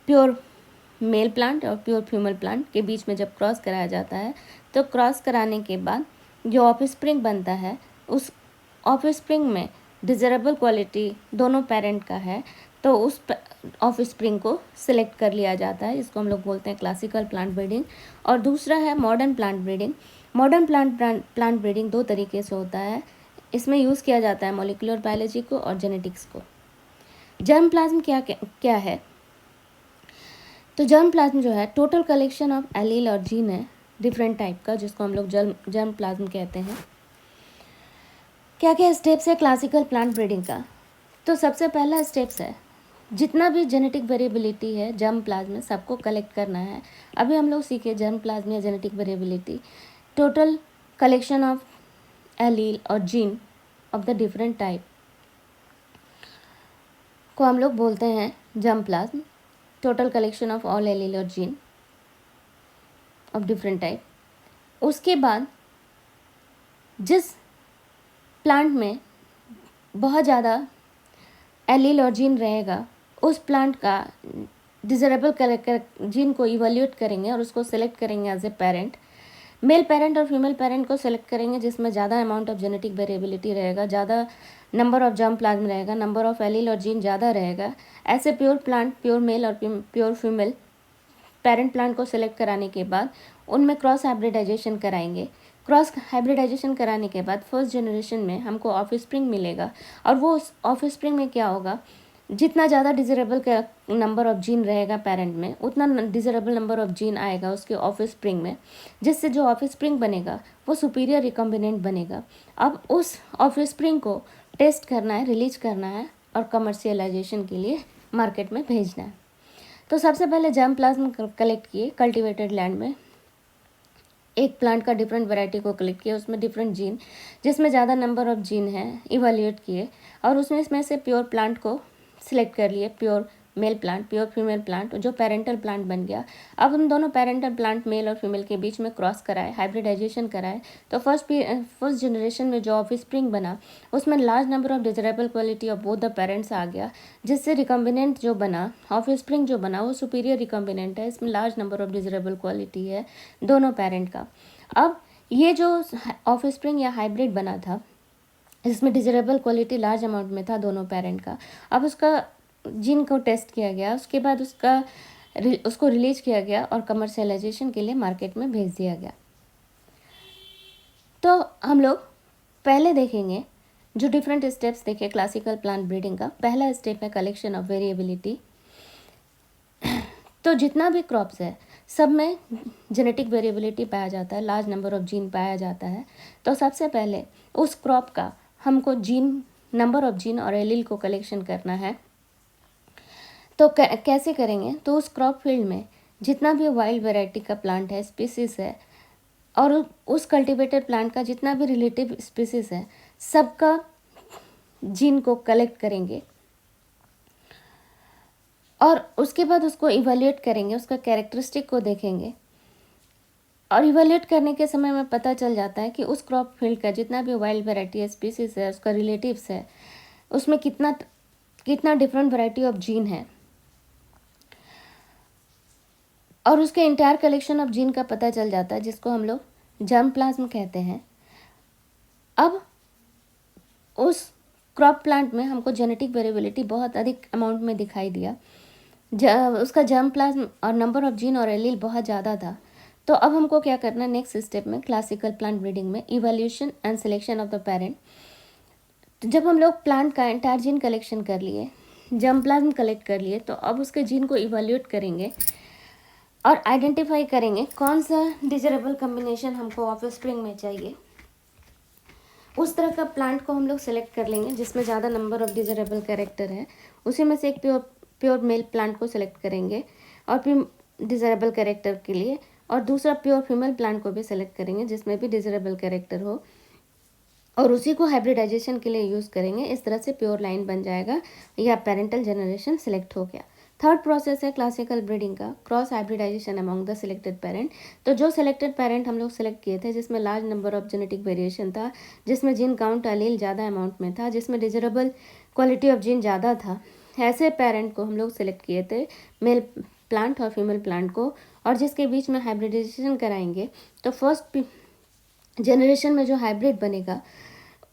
[SPEAKER 1] प्योर मेल प्लांट और प्योर फीमेल प्लांट के बीच में जब क्रॉस कराया जाता है, तो क्रॉस कराने के बाद जो ऑफस्प्रिंग बनता है, उस ऑफस्प्रिंग में डिज़ायरेबल क्वालिटी दोनों पेरेंट का है, तो उस ऑफस्प्रिंग को सिलेक्ट कर लिया जाता है। इसको हम लोग बोलते हैं क्लासिकल प्लांट ब्रीडिंग। और दूसरा है modern plant breeding. Modern plant breeding दो तरीके से होता है। इसमें यूज़ किया जाता है मॉलिक्यूलर बायोलॉजी को और जेनेटिक्स को। जर्म प्लाज्म क्या है? तो जर्म प्लाज्म जो है टोटल कलेक्शन ऑफ एलील और जीन है डिफरेंट टाइप का, जिसको हम लोग जर्म प्लाज्म कहते हैं। क्या क्या स्टेप्स है क्लासिकल प्लांट ब्रीडिंग का? तो सबसे पहला स्टेप्स है, जितना भी जेनेटिक वेरिएबिलिटी है जर्म प्लाज्म में सबको कलेक्ट करना है। अभी हम लोग सीखे जर्म प्लाज्म या genetic variability, total collection of allele और gene of the different type को हम लोग बोलते हैं germ plasm. Total collection of all allele और जीन ऑफ डिफरेंट टाइप। उसके बाद जिस प्लांट में बहुत ज़्यादा एलील और जीन रहेगा, उस प्लांट का डिज़ायरेबल जीन को इवैल्यूएट करेंगे और उसको सेलेक्ट करेंगे as a parent. Male parent और फीमेल पेरेंट को सेलेक्ट करेंगे जिसमें ज़्यादा अमाउंट ऑफ जेनेटिक वेरिएबिलिटी रहेगा, ज़्यादा नंबर ऑफ जर्म प्लाज्म रहेगा, नंबर ऑफ एलील और जीन ज़्यादा रहेगा। ऐसे प्योर प्लांट, प्योर मेल और प्योर फीमेल पेरेंट प्लांट को सेलेक्ट कराने के बाद उनमें क्रॉस हाइब्रिडाइजेशन कराएंगे। क्रॉस हाइब्रिडाइजेशन कराने के बाद फर्स्ट जनरेशन में हमको ऑफस्प्रिंग मिलेगा। और वो ऑफस्प्रिंग में क्या होगा, जितना ज़्यादा डिज़ायरेबल का नंबर ऑफ जीन रहेगा पेरेंट में, उतना डिज़ायरेबल नंबर ऑफ जीन आएगा उसके ऑफस्प्रिंग में, जिससे जो ऑफस्प्रिंग बनेगा वो सुपीरियर रिकॉम्बिनेंट बनेगा। अब उस ऑफस्प्रिंग को टेस्ट करना है, रिलीज करना है और कमर्शियलाइजेशन के लिए मार्केट में भेजना है। तो सबसे पहले जर्म प्लाज्म कलेक्ट किए कल्टिवेटेड लैंड में, एक प्लांट का डिफरेंट वैरायटी को कलेक्ट किया, उसमें डिफरेंट जीन, जिसमें ज़्यादा नंबर ऑफ जीन है, इवैल्यूएट किए और उसमें इसमें से प्योर प्लांट को सिलेक्ट कर लिए, pure male plant, pure female plant, जो पेरेंटल प्लांट बन गया। अब हम दोनों पेरेंटल प्लांट मेल और फीमेल के बीच में क्रॉस कराए, हाइब्रिडाइजेशन कराए, तो फर्स्ट जनरेशन में जो ऑफस्प्रिंग बना उसमें large number of desirable quality of both the parents आ गया, जिससे रिकॉम्बिनेंट जो बना, ऑफस्प्रिंग जो बना वो सुपीरियर रिकॉम्बिनेंट है। इसमें large number of desirable quality है दोनों पेरेंट का। अब ये जो ऑफस्प्रिंग या हाइब्रिड बना था, इसमें डिज़ायरेबल क्वालिटी लार्ज अमाउंट में था दोनों पेरेंट का, अब उसका जीन को टेस्ट किया गया, उसके बाद उसको रिलीज किया गया और कमर्शियलाइजेशन के लिए मार्केट में भेज दिया गया। तो हम लोग पहले देखेंगे जो डिफरेंट स्टेप्स देखे क्लासिकल प्लांट ब्रीडिंग का। पहला स्टेप है कलेक्शन ऑफ वेरिएबिलिटी। तो जितना भी क्रॉप्स है सब में जेनेटिक वेरिएबिलिटी पाया जाता है, लार्ज नंबर ऑफ जीन पाया जाता है। तो सबसे पहले उस क्रॉप का हमको जीन, नंबर ऑफ जीन और एलील को कलेक्शन करना है। तो कैसे करेंगे? तो उस क्रॉप फील्ड में जितना भी वाइल्ड वैरायटी का प्लांट है, स्पीसीज़ है, और उस कल्टिवेटेड प्लांट का जितना भी रिलेटिव स्पीसीज़ है, सबका जीन को कलेक्ट करेंगे और उसके बाद उसको इवैल्यूएट करेंगे, उसका कैरेक्टरिस्टिक को देखेंगे। और इवैल्यूएट करने के समय में पता चल जाता है कि उस क्रॉप फील्ड का जितना भी वाइल्ड वैरायटी है, स्पीसीज़ है, उसका रिलेटिव्स है, उसमें कितना डिफरेंट वैरायटी ऑफ जीन है और उसके इंटायर कलेक्शन ऑफ जीन का पता चल जाता है, जिसको हम लोग जर्म प्लाज्म कहते हैं। अब उस क्रॉप प्लांट में हमको जेनेटिक वेरिएबिलिटी बहुत अधिक अमाउंट में दिखाई दिया, उसका जर्म प्लाज्म और नंबर ऑफ जीन और एलील बहुत ज़्यादा था। तो अब हमको क्या करना है नेक्स्ट स्टेप में क्लासिकल प्लांट ब्रीडिंग में, evaluation and selection of the parent. जब हम लोग प्लांट का एंटायर जीन कलेक्शन कर लिए, जर्म प्लाज्म कलेक्ट कर लिए, तो अब उसके जीन को इवैल्यूएट करेंगे और आइडेंटिफाई करेंगे कौन सा डिज़ायरेबल कॉम्बिनेशन हमको ऑफस्प्रिंग में चाहिए। उस तरह का प्लांट को हम लोग सेलेक्ट कर लेंगे जिसमें ज़्यादा नंबर ऑफ डिजरेबल कैरेक्टर है, उसी में से एक प्योर मेल प्लांट को सेलेक्ट करेंगे और फिर डिजरेबल कैरेक्टर के लिए, और दूसरा प्योर फीमेल प्लांट को भी सेलेक्ट करेंगे जिसमें भी डिजरेबल कैरेक्टर हो, और उसी को हाइब्रिडाइजेशन के लिए यूज़ करेंगे। इस तरह से प्योर लाइन बन जाएगा या पेरेंटल जनरेशन सेलेक्ट हो गया। थर्ड प्रोसेस है क्लासिकल ब्रीडिंग का, cross hybridisation among the selected parent. तो जो सिलेक्टेड पेरेंट हम लोग सेलेक्ट किए थे जिसमें large number of genetic variation था, जिसमें जीन काउंट अलील ज़्यादा अमाउंट में था, जिसमें डिजरेबल क्वालिटी ऑफ जीन ज़्यादा था, ऐसे पेरेंट को हम लोग सेलेक्ट किए थे, मेल प्लांट और फीमेल प्लांट को, और जिसके बीच में हाइब्रिडाइजेशन कराएंगे। तो फर्स्ट जनरेशन में जो हाइब्रिड बनेगा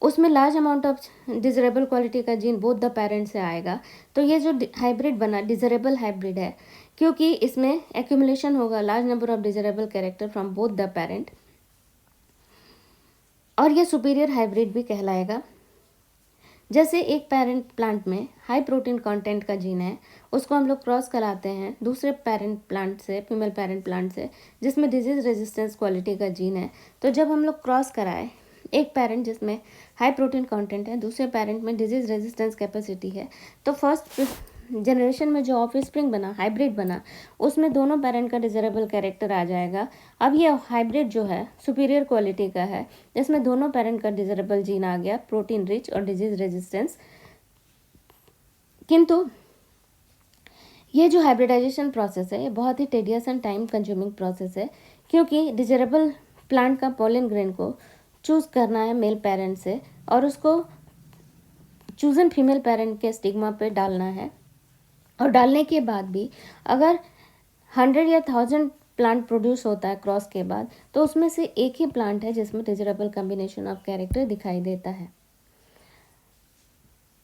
[SPEAKER 1] उसमें large amount of desirable quality का जीन बोथ द पेरेंट से आएगा। तो ये जो हाइब्रिड बना डिजरेबल हाइब्रिड है, क्योंकि इसमें एक्यूमुलेशन होगा large number of desirable character from both the parent, और ये सुपीरियर हाइब्रिड भी कहलाएगा। जैसे एक पेरेंट प्लांट में हाई प्रोटीन कंटेंट का जीन है, उसको हम लोग क्रॉस कराते हैं दूसरे पेरेंट प्लांट से, फीमेल पेरेंट प्लांट से, जिसमें डिजीज रेजिस्टेंस क्वालिटी का जीन है। तो जब हम लोग क्रॉस कराए एक पेरेंट जिसमें हाई प्रोटीन कंटेंट है, दूसरे पेरेंट में डिजीज रेजिस्टेंस कैपेसिटी है, तो फर्स्ट जनरेशन में जो ऑफ स्प्रिंग बना, हाइब्रिड बना, उसमें दोनों पेरेंट का डिजरेबल कैरेक्टर आ जाएगा। अब ये हाइब्रिड जो है सुपीरियर क्वालिटी का है, इसमें दोनों पेरेंट का डिजरेबल जीन आ गया, प्रोटीन रिच और डिजीज रेजिस्टेंस। किंतु ये जो हाइब्रिडाइजेशन प्रोसेस है ये बहुत ही tedious and time consuming process है, क्योंकि डिजरेबल प्लांट का पोलन ग्रेन को चूज़ करना है मेल पेरेंट से, और उसको चूजन फीमेल पेरेंट के स्टिग्मा पे डालना है, और डालने के बाद भी अगर 100 या 1000 प्लांट प्रोड्यूस होता है क्रॉस के बाद, तो उसमें से एक ही प्लांट है जिसमें डिजरेबल कॉम्बिनेशन ऑफ कैरेक्टर दिखाई देता है।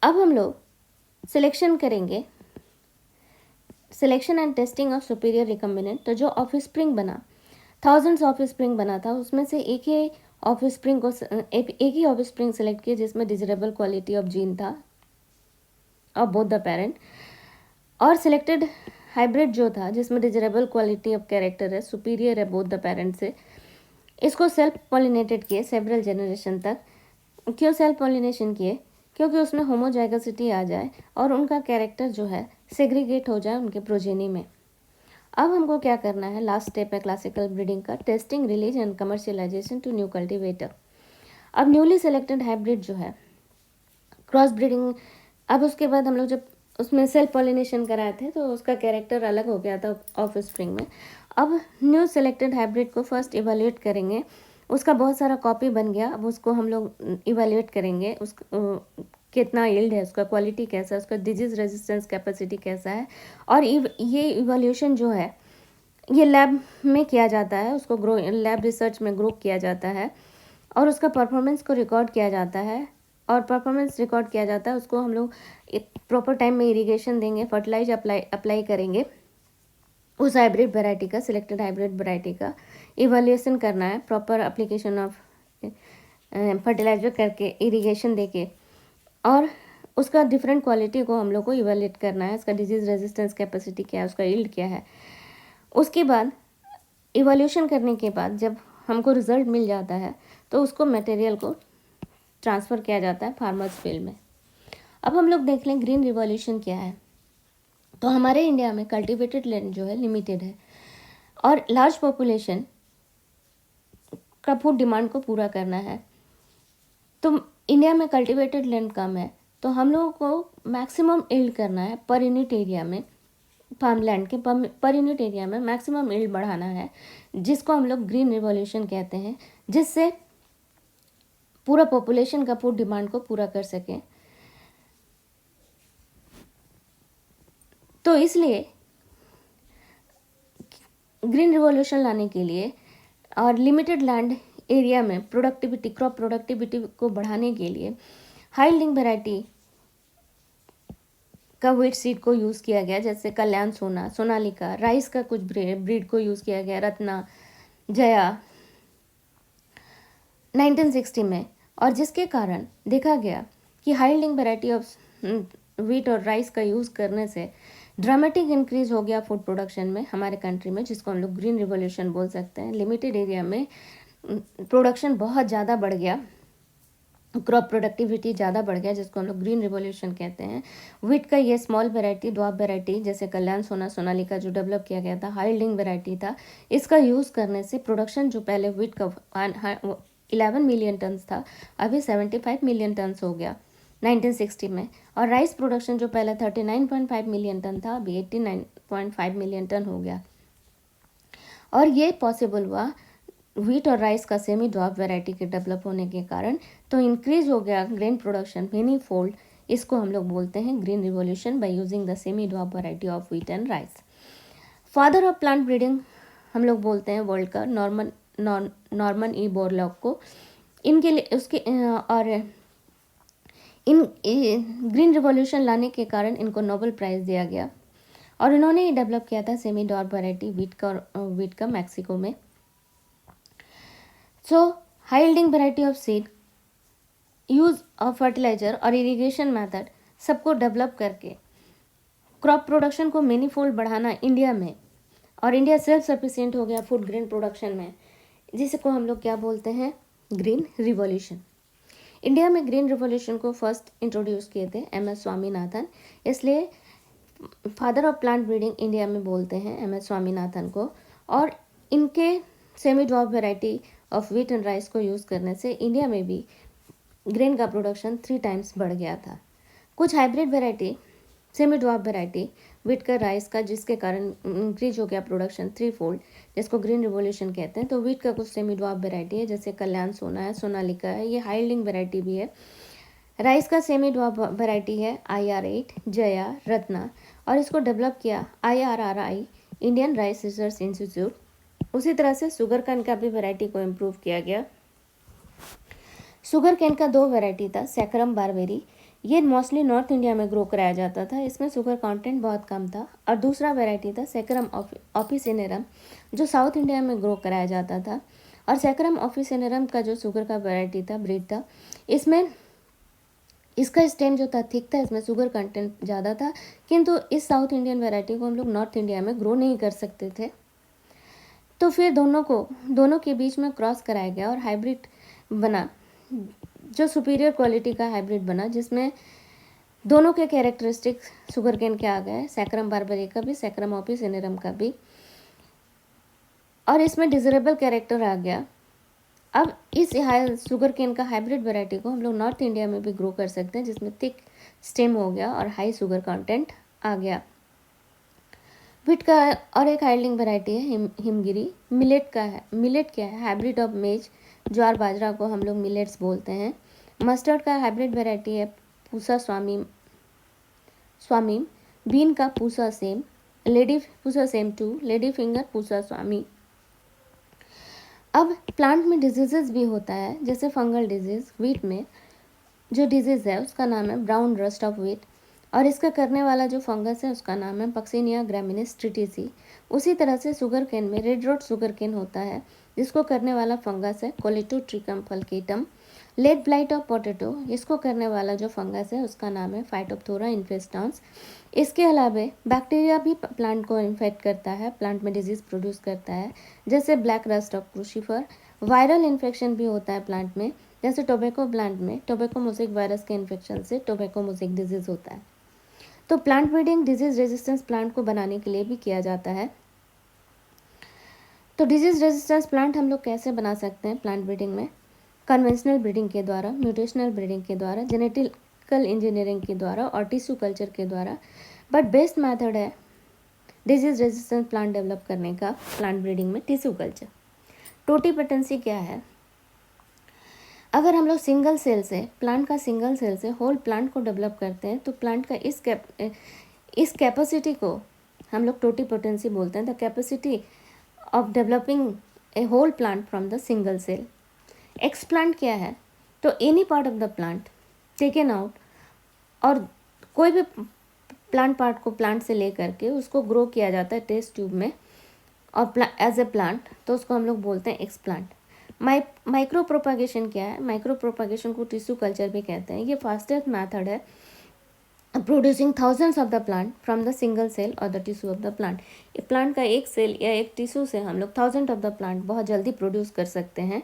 [SPEAKER 1] अब हम लोग सिलेक्शन करेंगे, selection and testing of superior recombinant. तो जो ऑफ स्प्रिंग बना, थाउजेंड्स ऑफ स्प्रिंग बना था, उसमें से एक ही ऑफ स्प्रिंग सेलेक्ट किया जिसमें डिजरेबल क्वालिटी ऑफ जीन था ऑफ बोथ द पेरेंट, और सिलेक्टेड हाइब्रिड जो था जिसमें डिजरेबल क्वालिटी ऑफ कैरेक्टर है, सुपीरियर है बोथ द पेरेंट से, इसको सेल्फ पॉलिनेटेड किए सेवरल जनरेशन तक। क्यों सेल्फ पॉलिनेशन किए? क्योंकि उसमें होमोजाइगोसिटी आ जाए और उनका कैरेक्टर जो है सेग्रीगेट हो जाए उनके प्रोजेनी में। अब हमको क्या करना है, लास्ट स्टेप है क्लासिकल ब्रीडिंग का, testing, release and commercialisation to new cultivator. अब न्यूली सेलेक्टेड हाइब्रिड जो है क्रॉस ब्रीडिंग, अब उसके बाद हम लोग जब उसमें सेल्फ पॉलिनेशन कराए थे तो उसका कैरेक्टर अलग हो गया था ऑफ स्प्रिंग में। अब न्यू सेलेक्टेड हाइब्रिड को फर्स्ट इवेल्युएट करेंगे, उसका बहुत सारा कॉपी बन गया, अब उसको हम लोग इवेल्युएट करेंगे, उस कितना यील्ड है, उसका क्वालिटी कैसा है, उसका डिजीज रेजिस्टेंस कैपेसिटी कैसा है। और ये इवोल्यूशन जो है ये लैब में किया जाता है, उसको लैब रिसर्च में ग्रुप किया जाता है, और उसका परफॉर्मेंस को रिकॉर्ड किया जाता है, और परफॉर्मेंस रिकॉर्ड किया जाता है उसको हम लोग एक प्रॉपर टाइम में इरिगेशन देंगे, फर्टिलाइज अप्लाई करेंगे, उस हाइब्रिड वैरायटी का, सिलेक्टेड हाइब्रिड वैरायटी का इवैल्यूएशन करना है, प्रॉपर एप्लीकेशन ऑफ फर्टिलाइजर करके, इरिगेशन देके, और उसका डिफरेंट क्वालिटी को हम लोग को इवैल्यूएट करना है, उसका डिजीज रेजिस्टेंस कैपेसिटी क्या है, उसका यील्ड क्या है। उसके बाद इवैल्यूएशन करने के बाद जब हमको रिजल्ट मिल जाता है तो उसको मटेरियल को ट्रांसफ़र किया जाता है फार्मर्स फील्ड में। अब हम लोग देख लें ग्रीन रिवॉल्यूशन क्या है। तो हमारे इंडिया में कल्टिवेटेड लैंड जो है लिमिटेड है, और लार्ज पॉपुलेशन का फूड डिमांड को पूरा करना है। तो इंडिया में कल्टिवेटेड लैंड कम है, तो हम लोगों को मैक्सिमम यील्ड करना है पर यूनिट एरिया में, फार्मलैंड के पर यूनिट एरिया में मैक्सिमम यील्ड बढ़ाना है, जिसको हम लोग ग्रीन रिवॉल्यूशन कहते हैं, जिससे पूरा पॉपुलेशन का फूड डिमांड को पूरा कर सकें। तो इसलिए ग्रीन रिवॉल्यूशन लाने के लिए और लिमिटेड लैंड एरिया में प्रोडक्टिविटी, क्रॉप प्रोडक्टिविटी को बढ़ाने के लिए हाई यील्डिंग वैरायटी का व्हीट सीड को यूज़ किया गया, जैसे कल्याण सोना, सोनालिका, राइस का कुछ ब्रीड को यूज़ किया गया, रत्ना, जया 1960 में, और जिसके कारण देखा गया कि high yielding variety of wheat और राइस का यूज़ करने से ड्रामेटिक इंक्रीज हो गया फूड प्रोडक्शन में हमारे कंट्री में, जिसको हम लोग ग्रीन रिवॉल्यूशन बोल सकते हैं। लिमिटेड एरिया में प्रोडक्शन बहुत ज़्यादा बढ़ गया, क्रॉप प्रोडक्टिविटी ज़्यादा बढ़ गया, जिसको हम लोग ग्रीन रिवॉल्यूशन कहते हैं। वीट का ये स्मॉल वेराइटी, ड्वार्फ वेराइटी, जैसे कल्याण सोना, सोनालिका जो डेवलप किया गया था, हाई यील्डिंग वेराइटी था। इसका यूज़ करने से प्रोडक्शन जो पहले वीट का 11 मिलियन टन था, अभी 75 मिलियन टन हो गया 1960 में। और राइस प्रोडक्शन जो पहले 39.5 मिलियन टन था, अभी 89.5 मिलियन टन हो गया। और ये पॉसिबल हुआ व्हीट और राइस का सेमी ड्वार्फ वैरायटी के डेवलप होने के कारण। तो इंक्रीज हो गया ग्रेन प्रोडक्शन मेनी फोल्ड। इसको हम लोग बोलते हैं green revolution by using the semi dwarf variety of wheat and rice. Father of plant breeding हम लोग बोलते हैं वर्ल्ड का नॉर्मन ई बोरलॉग को। इनके लिए उसके और इन ग्रीन रिवॉल्यूशन लाने के कारण इनको नोबेल प्राइज़ दिया गया। और इन्होंने ही डेवलप किया था सेमी ड्वार्फ वैरायटी व्हीट का मैक्सिको में। So high yielding variety of seed, use of fertilizer और इरिगेशन मेथड सबको डेवलप करके क्रॉप प्रोडक्शन को मेनी फोल्ड बढ़ाना इंडिया में, और इंडिया सेल्फ सफिशिएंट हो गया फूड ग्रेन प्रोडक्शन में, जिसको हम लोग क्या बोलते हैं ग्रीन रिवॉल्यूशन। इंडिया में ग्रीन रिवॉल्यूशन को फर्स्ट इंट्रोड्यूस किए थे MS स्वामीनाथन, इसलिए father of plant breeding India में बोलते हैं MS स्वामीनाथन को। और इनके semi dwarf variety of wheat and rice को यूज़ करने से इंडिया में भी ग्रेन का प्रोडक्शन 3 टाइम्स बढ़ गया था। कुछ hybrid variety semi dwarf variety wheat का राइस का, जिसके कारण इंक्रीज हो गया प्रोडक्शन 3 फोल्ड, जिसको ग्रीन रिवॉल्यूशन कहते हैं। तो व्हीट का कुछ सेमी ड्वार्फ वैरायटी है, जैसे कल्याण सोना है, सोनालिका है, ये हाई यील्डिंग वैरायटी भी है। राइस का सेमी ड्वार्फ वैरायटी है IR8, जया, रत्ना, और इसको डेवलप किया IRRI, Indian rice research institute. उसी तरह से शुगर कैन का भी वैरायटी को इम्प्रूव किया गया। शुगर कैन का 2 वैरायटी था, सैकरम बारबेरी, ये मोस्टली नॉर्थ इंडिया में ग्रो कराया जाता था, इसमें शुगर कंटेंट बहुत कम था। और दूसरा वैरायटी था सैकरम ऑफिसिनेरम, जो साउथ इंडिया में ग्रो कराया जाता था। और सैकरम ऑफिसिनेरम का जो शुगर का वैरायटी था, ब्रीड था, इसमें इसका स्टेम जो था थिक था, इसमें शुगर कंटेंट ज़्यादा था, किंतु इस साउथ इंडियन वैरायटी को हम लोग नॉर्थ इंडिया में ग्रो नहीं कर सकते थे। तो फिर दोनों के बीच में क्रॉस कराया गया और हाइब्रिड बना, जो सुपीरियर क्वालिटी का हाइब्रिड बना, जिसमें दोनों के कैरेक्टरिस्टिक्स शुगर केन के आ गए, सैकरम बारबेरी का भी, सैकरम ऑफिसिनेरम का भी, और इसमें डिजरेबल कैरेक्टर आ गया। अब इस शुगर केन का हाइब्रिड वैरायटी को हम लोग नॉर्थ इंडिया में भी ग्रो कर सकते हैं, जिसमें थिक स्टेम हो गया और हाई शुगर कंटेंट आ गया। व्हीट का और एक हाई यील्डिंग वैरायटी है हिमगिरी। मिलेट क्या है हाइब्रिड ऑफ मेज, ज्वार बाजरा को हम लोग मिलेट्स बोलते हैं। मस्टर्ड का हाइब्रिड वैरायटी है पूसा स्वामी। बीन का पूसा सेम, पूसा सेम 2, लेडी फिंगर, पूसा स्वामी। अब प्लांट में डिजीजेस भी होता है, जैसे फंगल डिजीज। व्हीट में जो डिजीज़ है उसका नाम है ब्राउन रस्ट ऑफ व्हीट, और इसका करने वाला जो फंगस है उसका नाम है पक्सिनिया ग्रामिनिस ट्रिटिसी। उसी तरह से शुगर केन में रेड रोड शुगर केन होता है, जिसको करने वाला फंगस है कोलेटोट्रिकम फल्केटम। लेट ब्लाइट ऑफ पोटैटो, इसको करने वाला जो फंगस है उसका नाम है फाइटोप्थोरा इन्फेस्टांस। इसके अलावा बैक्टीरिया भी प्लांट को इन्फेक्ट करता है, प्लांट में डिजीज़ प्रोड्यूस करता है, जैसे black rust of crucifer. Viral infection भी होता है प्लांट में, जैसे टोबैको प्लांट में टोबैको मोज़ेक वायरस के इन्फेक्शन से टोबैको मोज़ेक डिजीज़ होता है। तो plant breeding disease resistance plant को बनाने के लिए भी किया जाता है। तो डिजीज़ रेजिस्टेंस प्लांट हम लोग कैसे बना सकते हैं प्लांट ब्रीडिंग में? कन्वेंशनल ब्रीडिंग के द्वारा, म्यूटेशनल ब्रीडिंग के द्वारा, जेनेटिकल इंजीनियरिंग के द्वारा और टिश्यू कल्चर के द्वारा। बट बेस्ट मेथड है डिजीज़ रेजिस्टेंस प्लांट डेवलप करने का प्लांट ब्रीडिंग में टिश्यू कल्चर। टोटीपेटेंसी क्या है? अगर हम लोग सिंगल सेल से होल प्लांट को डेवलप करते हैं, तो प्लांट का इस कैपेसिटी को हम लोग टोटीपोटेंसी बोलते हैं, the capacity of developing a whole plant from the single cell. Explant क्या है? तो any part of the plant taken out, और कोई भी प्लांट पार्ट को प्लांट से ले करके उसको ग्रो किया जाता है टेस्ट ट्यूब में और एज ए प्लांट, तो उसको हम लोग बोलते हैं एक्सप्लांट। माइक्रो प्रोपागेशन क्या है? माइक्रो प्रोपागेशन को टिश्यू कल्चर भी कहते हैं। ये फास्टेस्ट मेथड है producing thousands of the plant from the single cell और the tissue of the plant. Plant का एक सेल या एक टिश्यू से हम लोग थाउजेंड ऑफ द प्लांट बहुत जल्दी प्रोड्यूस कर सकते हैं।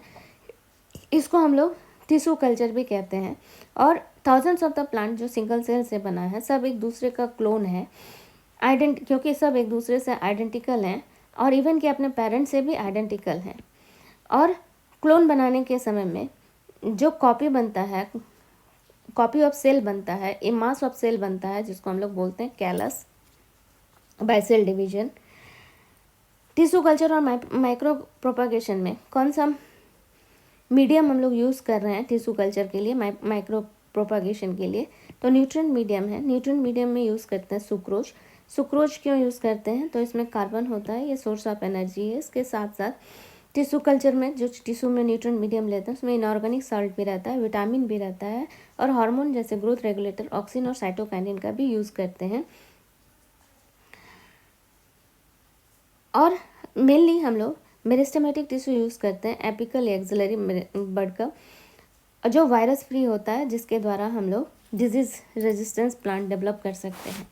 [SPEAKER 1] इसको हम लोग टिश्यू कल्चर भी कहते हैं। और थाउजेंड्स ऑफ द प्लांट जो सिंगल सेल से बना है, सब एक दूसरे का क्लोन है, क्योंकि सब एक दूसरे से आइडेंटिकल हैं और इवन कि अपने पेरेंट्स से भी आइडेंटिकल हैं। और क्लोन बनाने के समय में जो कॉपी बनता है, कॉपी ऑफ सेल बनता है, ए मास ऑफ सेल बनता है, जिसको हम लोग बोलते हैं callus by cell division. Tissue culture और माइक्रो प्रोपागेशन में कौन सा मीडियम हम लोग यूज़ कर रहे हैं टिश्यू कल्चर के लिए, माइक्रो प्रोपागेशन के लिए? तो न्यूट्रिएंट मीडियम है। न्यूट्रिएंट मीडियम में यूज़ करते हैं सुक्रोज। सुक्रोज क्यों यूज़ करते हैं? तो इसमें कार्बन होता है, ये सोर्स ऑफ एनर्जी है। इसके साथ साथ टिश्यू कल्चर में जो टिश्यू में न्यूट्रिएंट मीडियम लेते हैं उसमें इनऑर्गेनिक सॉल्ट भी रहता है, विटामिन भी रहता है, और हार्मोन जैसे ग्रोथ रेगुलेटर, ऑक्सिन और साइटोकाइनिन का भी यूज़ करते हैं। और मेनली हम लोग मेरिस्टेमेटिक टिश्यू यूज़ करते हैं, एपिकल एक्सिलरी बर्ड का, जो वायरस फ्री होता है, जिसके द्वारा हम लोग डिजीज रेजिस्टेंस प्लांट डेवलप कर सकते हैं।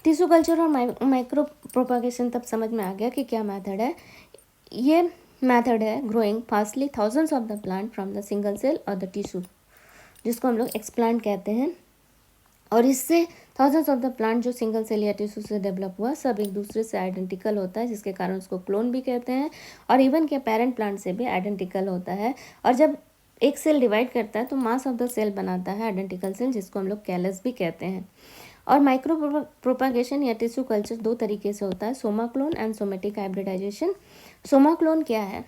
[SPEAKER 1] टिश्यू कल्चर और माइक्रो प्रोपागेशन तब समझ में आ गया कि क्या मेथड है। ये मेथड है growing fastly thousands of the plant from the single cell और द टिश्यू, जिसको हम लोग एक्सप्लांट कहते हैं। और इससे थाउजेंड्स ऑफ द प्लांट जो सिंगल सेल या टिश्यू से डेवलप हुआ, सब एक दूसरे से आइडेंटिकल होता है, जिसके कारण उसको क्लोन भी कहते हैं। और इवन के पेरेंट प्लांट से भी आइडेंटिकल होता है। और जब एक सेल डिवाइड करता है तो मास ऑफ द सेल बनाता है आइडेंटिकल सेल, जिसको हम लोग कैलस भी कहते हैं। और माइक्रो प्रोपागेशन या टिश्यू कल्चर दो तरीके से होता है, soma clone and somatic hybridisation. Soma clone क्या है?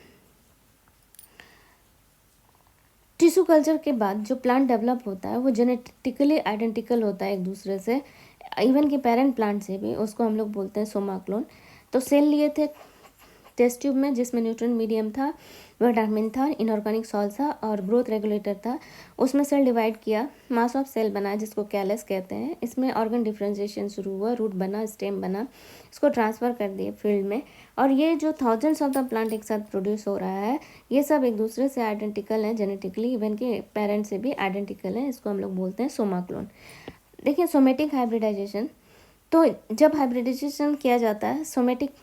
[SPEAKER 1] टिश्यू कल्चर के बाद जो प्लांट डेवलप होता है वो जेनेटिकली आइडेंटिकल होता है एक दूसरे से, इवन कि पेरेंट प्लांट से भी, उसको हम लोग बोलते हैं सोमा क्लोन। तो सेल लिए थे टेस्ट ट्यूब में, जिसमें न्यूट्रिएंट मीडियम था, विटामिन था, इनऑर्गेनिक सॉल्ट था और ग्रोथ रेगुलेटर था। उसमें सेल डिवाइड किया, मास ऑफ सेल बना, जिसको कैलस कहते हैं। इसमें ऑर्गन डिफ्रेंशिएशन शुरू हुआ, रूट बना, स्टेम बना, इसको ट्रांसफ़र कर दिए फील्ड में। और ये जो थाउजेंड्स ऑफ द प्लांट एक साथ प्रोड्यूस हो रहा है, ये सब एक दूसरे से आइडेंटिकल हैं जेनेटिकली, इवन के पेरेंट्स से भी आइडेंटिकल हैं। इसको हम लोग बोलते हैं सोमा क्लोन। देखिए सोमेटिक हाइब्रिडाइजेशन, तो जब हाइब्रिडाइजेशन किया जाता है सोमेटिक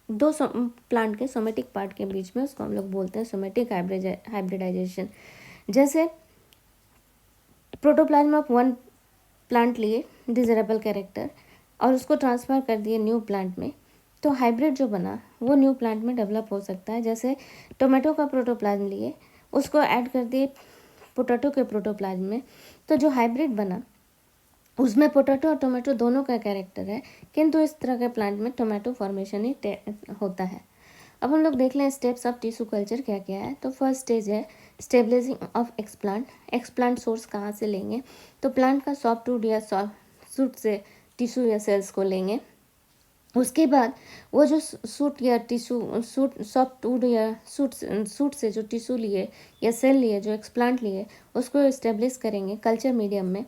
[SPEAKER 1] दो प्लांट के सोमेटिक पार्ट के बीच में, उसको हम लोग बोलते हैं सोमेटिक हाइब्रिडाइजेशन। जैसे प्रोटोप्लाज्म ऑफ वन प्लांट लिए डिजरेबल कैरेक्टर और उसको ट्रांसफ़र कर दिए न्यू प्लांट में, तो हाइब्रिड जो बना वो न्यू प्लांट में डेवलप हो सकता है। जैसे टोमेटो का प्रोटोप्लाज्म लिए, उसको ऐड कर दिए पोटैटो के प्रोटोप्लाज्म में, तो जो हाइब्रिड बना उसमें पोटैटो और टोमेटो दोनों का कैरेक्टर है, किंतु इस तरह के प्लांट में टोमेटो फॉर्मेशन ही होता है। अब हम लोग देख लें स्टेप्स ऑफ टिश्यू कल्चर क्या क्या है। तो फर्स्ट स्टेज है stabilising of explant. Explant source कहाँ से लेंगे? तो प्लांट का सॉफ्ट वुड या सूट से टिश्यू या सेल्स को लेंगे। उसके बाद वो जो सूट या टिश्यू सॉफ्ट वुड या सूट से जो टिश्यू लिए या सेल लिए, जो एक्सप्लांट लिए, उसको इस्टेब्लिश करेंगे कल्चर मीडियम में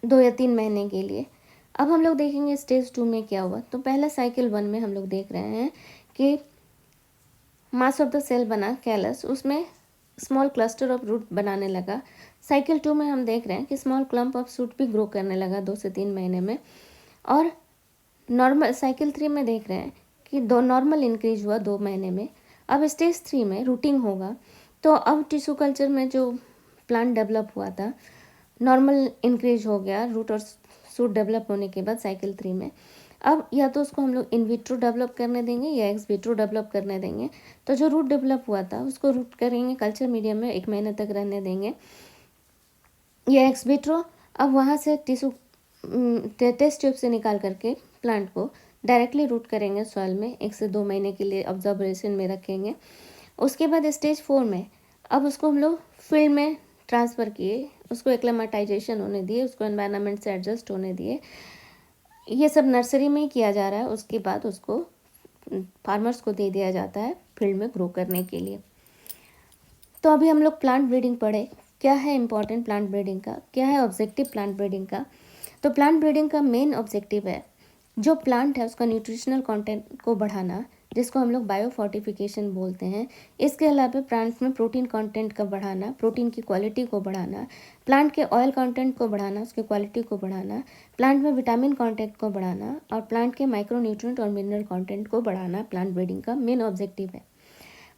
[SPEAKER 1] 2 या 3 महीने के लिए। अब हम लोग देखेंगे स्टेज 2 में क्या हुआ। तो पहला साइकिल 1 में हम लोग देख रहे हैं कि मास ऑफ द सेल बना कैलस, उसमें स्मॉल क्लस्टर ऑफ रूट बनाने लगा। साइकिल 2 में हम देख रहे हैं कि स्मॉल क्लम्प ऑफ सूट भी ग्रो करने लगा 2 से 3 महीने में। और नॉर्मल साइकिल 3 में देख रहे हैं कि नॉर्मल इंक्रीज हुआ 2 महीने में। अब स्टेज 3 में रूटिंग होगा। तो अब टिश्यू कल्चर में जो प्लांट डेवलप हुआ था, नॉर्मल इंक्रीज हो गया रूट और सूट डेवलप होने के बाद साइकिल 3 में। अब या तो उसको हम लोग इन विट्रो डेवलप करने देंगे या एक्स विट्रो डेवलप करने देंगे। तो जो रूट डेवलप हुआ था उसको रूट करेंगे कल्चर मीडियम में 1 महीने तक रहने देंगे या एक्स विट्रो। अब वहाँ से टिश्यू टेस्ट ट्यूब से निकाल करके प्लांट को डायरेक्टली रूट करेंगे सॉइल में, 1 से 2 महीने के लिए ऑब्जर्वेशन में रखेंगे। उसके बाद स्टेज 4 में अब उसको हम लोग फील्ड में ट्रांसफ़र किए, उसको एक्लेमेटाइजेशन होने दिए, उसको एनवायरनमेंट से एडजस्ट होने दिए। ये सब नर्सरी में ही किया जा रहा है। उसके बाद उसको फार्मर्स को दे दिया जाता है फील्ड में ग्रो करने के लिए। तो अभी हम लोग प्लांट ब्रीडिंग पढ़े, क्या है इम्पॉर्टेंट प्लांट ब्रीडिंग का, क्या है ऑब्जेक्टिव प्लांट ब्रीडिंग का। तो प्लांट ब्रीडिंग का मेन ऑब्जेक्टिव है जो प्लांट है उसका न्यूट्रिशनल कंटेंट को बढ़ाना, जिसको हम लोग बायो फोर्टिफिकेशन बोलते हैं। इसके अलावा प्लांट में प्रोटीन कंटेंट का बढ़ाना, प्रोटीन की क्वालिटी को बढ़ाना, प्लांट के ऑयल कंटेंट को बढ़ाना, उसकी क्वालिटी को बढ़ाना, प्लांट में विटामिन कंटेंट को बढ़ाना और प्लांट के माइक्रो न्यूट्रिएंट और मिनरल कंटेंट को बढ़ाना प्लांट ब्रीडिंग का मेन ऑब्जेक्टिव है।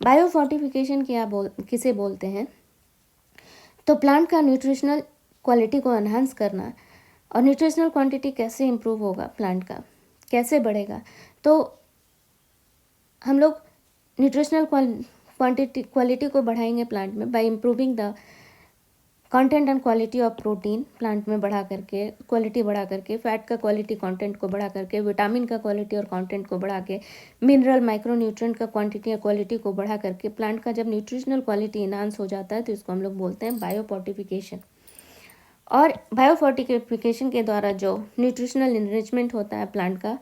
[SPEAKER 1] बायो फोर्टिफिकेशन किसे बोलते हैं? तो प्लांट का न्यूट्रिशनल क्वालिटी को एनहांस करना। और न्यूट्रिशनल क्वांटिटी कैसे इम्प्रूव होगा, प्लांट का कैसे बढ़ेगा? तो हम लोग न्यूट्रिशनल क्वालिटी को बढ़ाएंगे प्लांट में bye improving the content and quality of protein, plant में बढ़ा करके, क्वालिटी बढ़ा करके, फैट का क्वालिटी कंटेंट को बढ़ा करके, विटामिन का क्वालिटी और कंटेंट को बढ़ा के, मिनरल माइक्रोन्यूट्रिएंट का क्वांटिटी या क्वालिटी को बढ़ा करके प्लांट का जब न्यूट्रिशनल क्वालिटी इनहांस हो जाता है तो इसको हम लोग बोलते हैं बायोफोर्टिफिकेशन। और बायोफोर्टिफिकेशन के द्वारा जो न्यूट्रिशनल इनरिचमेंट होता है प्लांट का,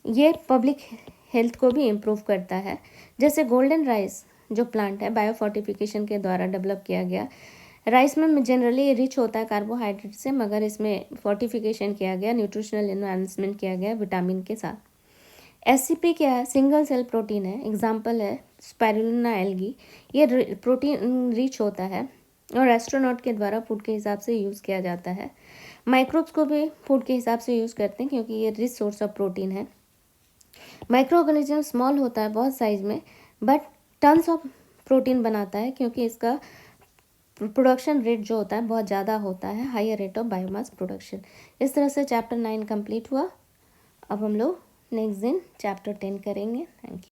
[SPEAKER 1] ये पब्लिक हेल्थ को भी इम्प्रूव करता है। जैसे गोल्डन राइस जो प्लांट है बायोफोर्टिफिकेशन के द्वारा डेवलप किया गया। राइस में जनरली रिच होता है कार्बोहाइड्रेट से, मगर इसमें फोर्टिफिकेशन किया गया, न्यूट्रिशनल एनहांसमेंट किया गया विटामिन के साथ। एससीपी क्या है? सिंगल सेल प्रोटीन है। एग्जाम्पल है स्पाइरुलिना एल्गी। ये प्रोटीन रिच होता है और एस्ट्रोनॉट के द्वारा फूड के हिसाब से यूज़ किया जाता है। माइक्रोब्स को भी फूड के हिसाब से यूज़ करते हैं क्योंकि ये रिच सोर्स ऑफ प्रोटीन है। माइक्रो ऑर्गेनिज्म स्मॉल होता है बहुत साइज में, बट टन्स ऑफ प्रोटीन बनाता है क्योंकि इसका प्रोडक्शन रेट जो होता है बहुत ज़्यादा होता है, higher rate of biomass production. इस तरह से चैप्टर 9 कंप्लीट हुआ। अब हम लोग नेक्स्ट दिन चैप्टर 10 करेंगे। Thank you.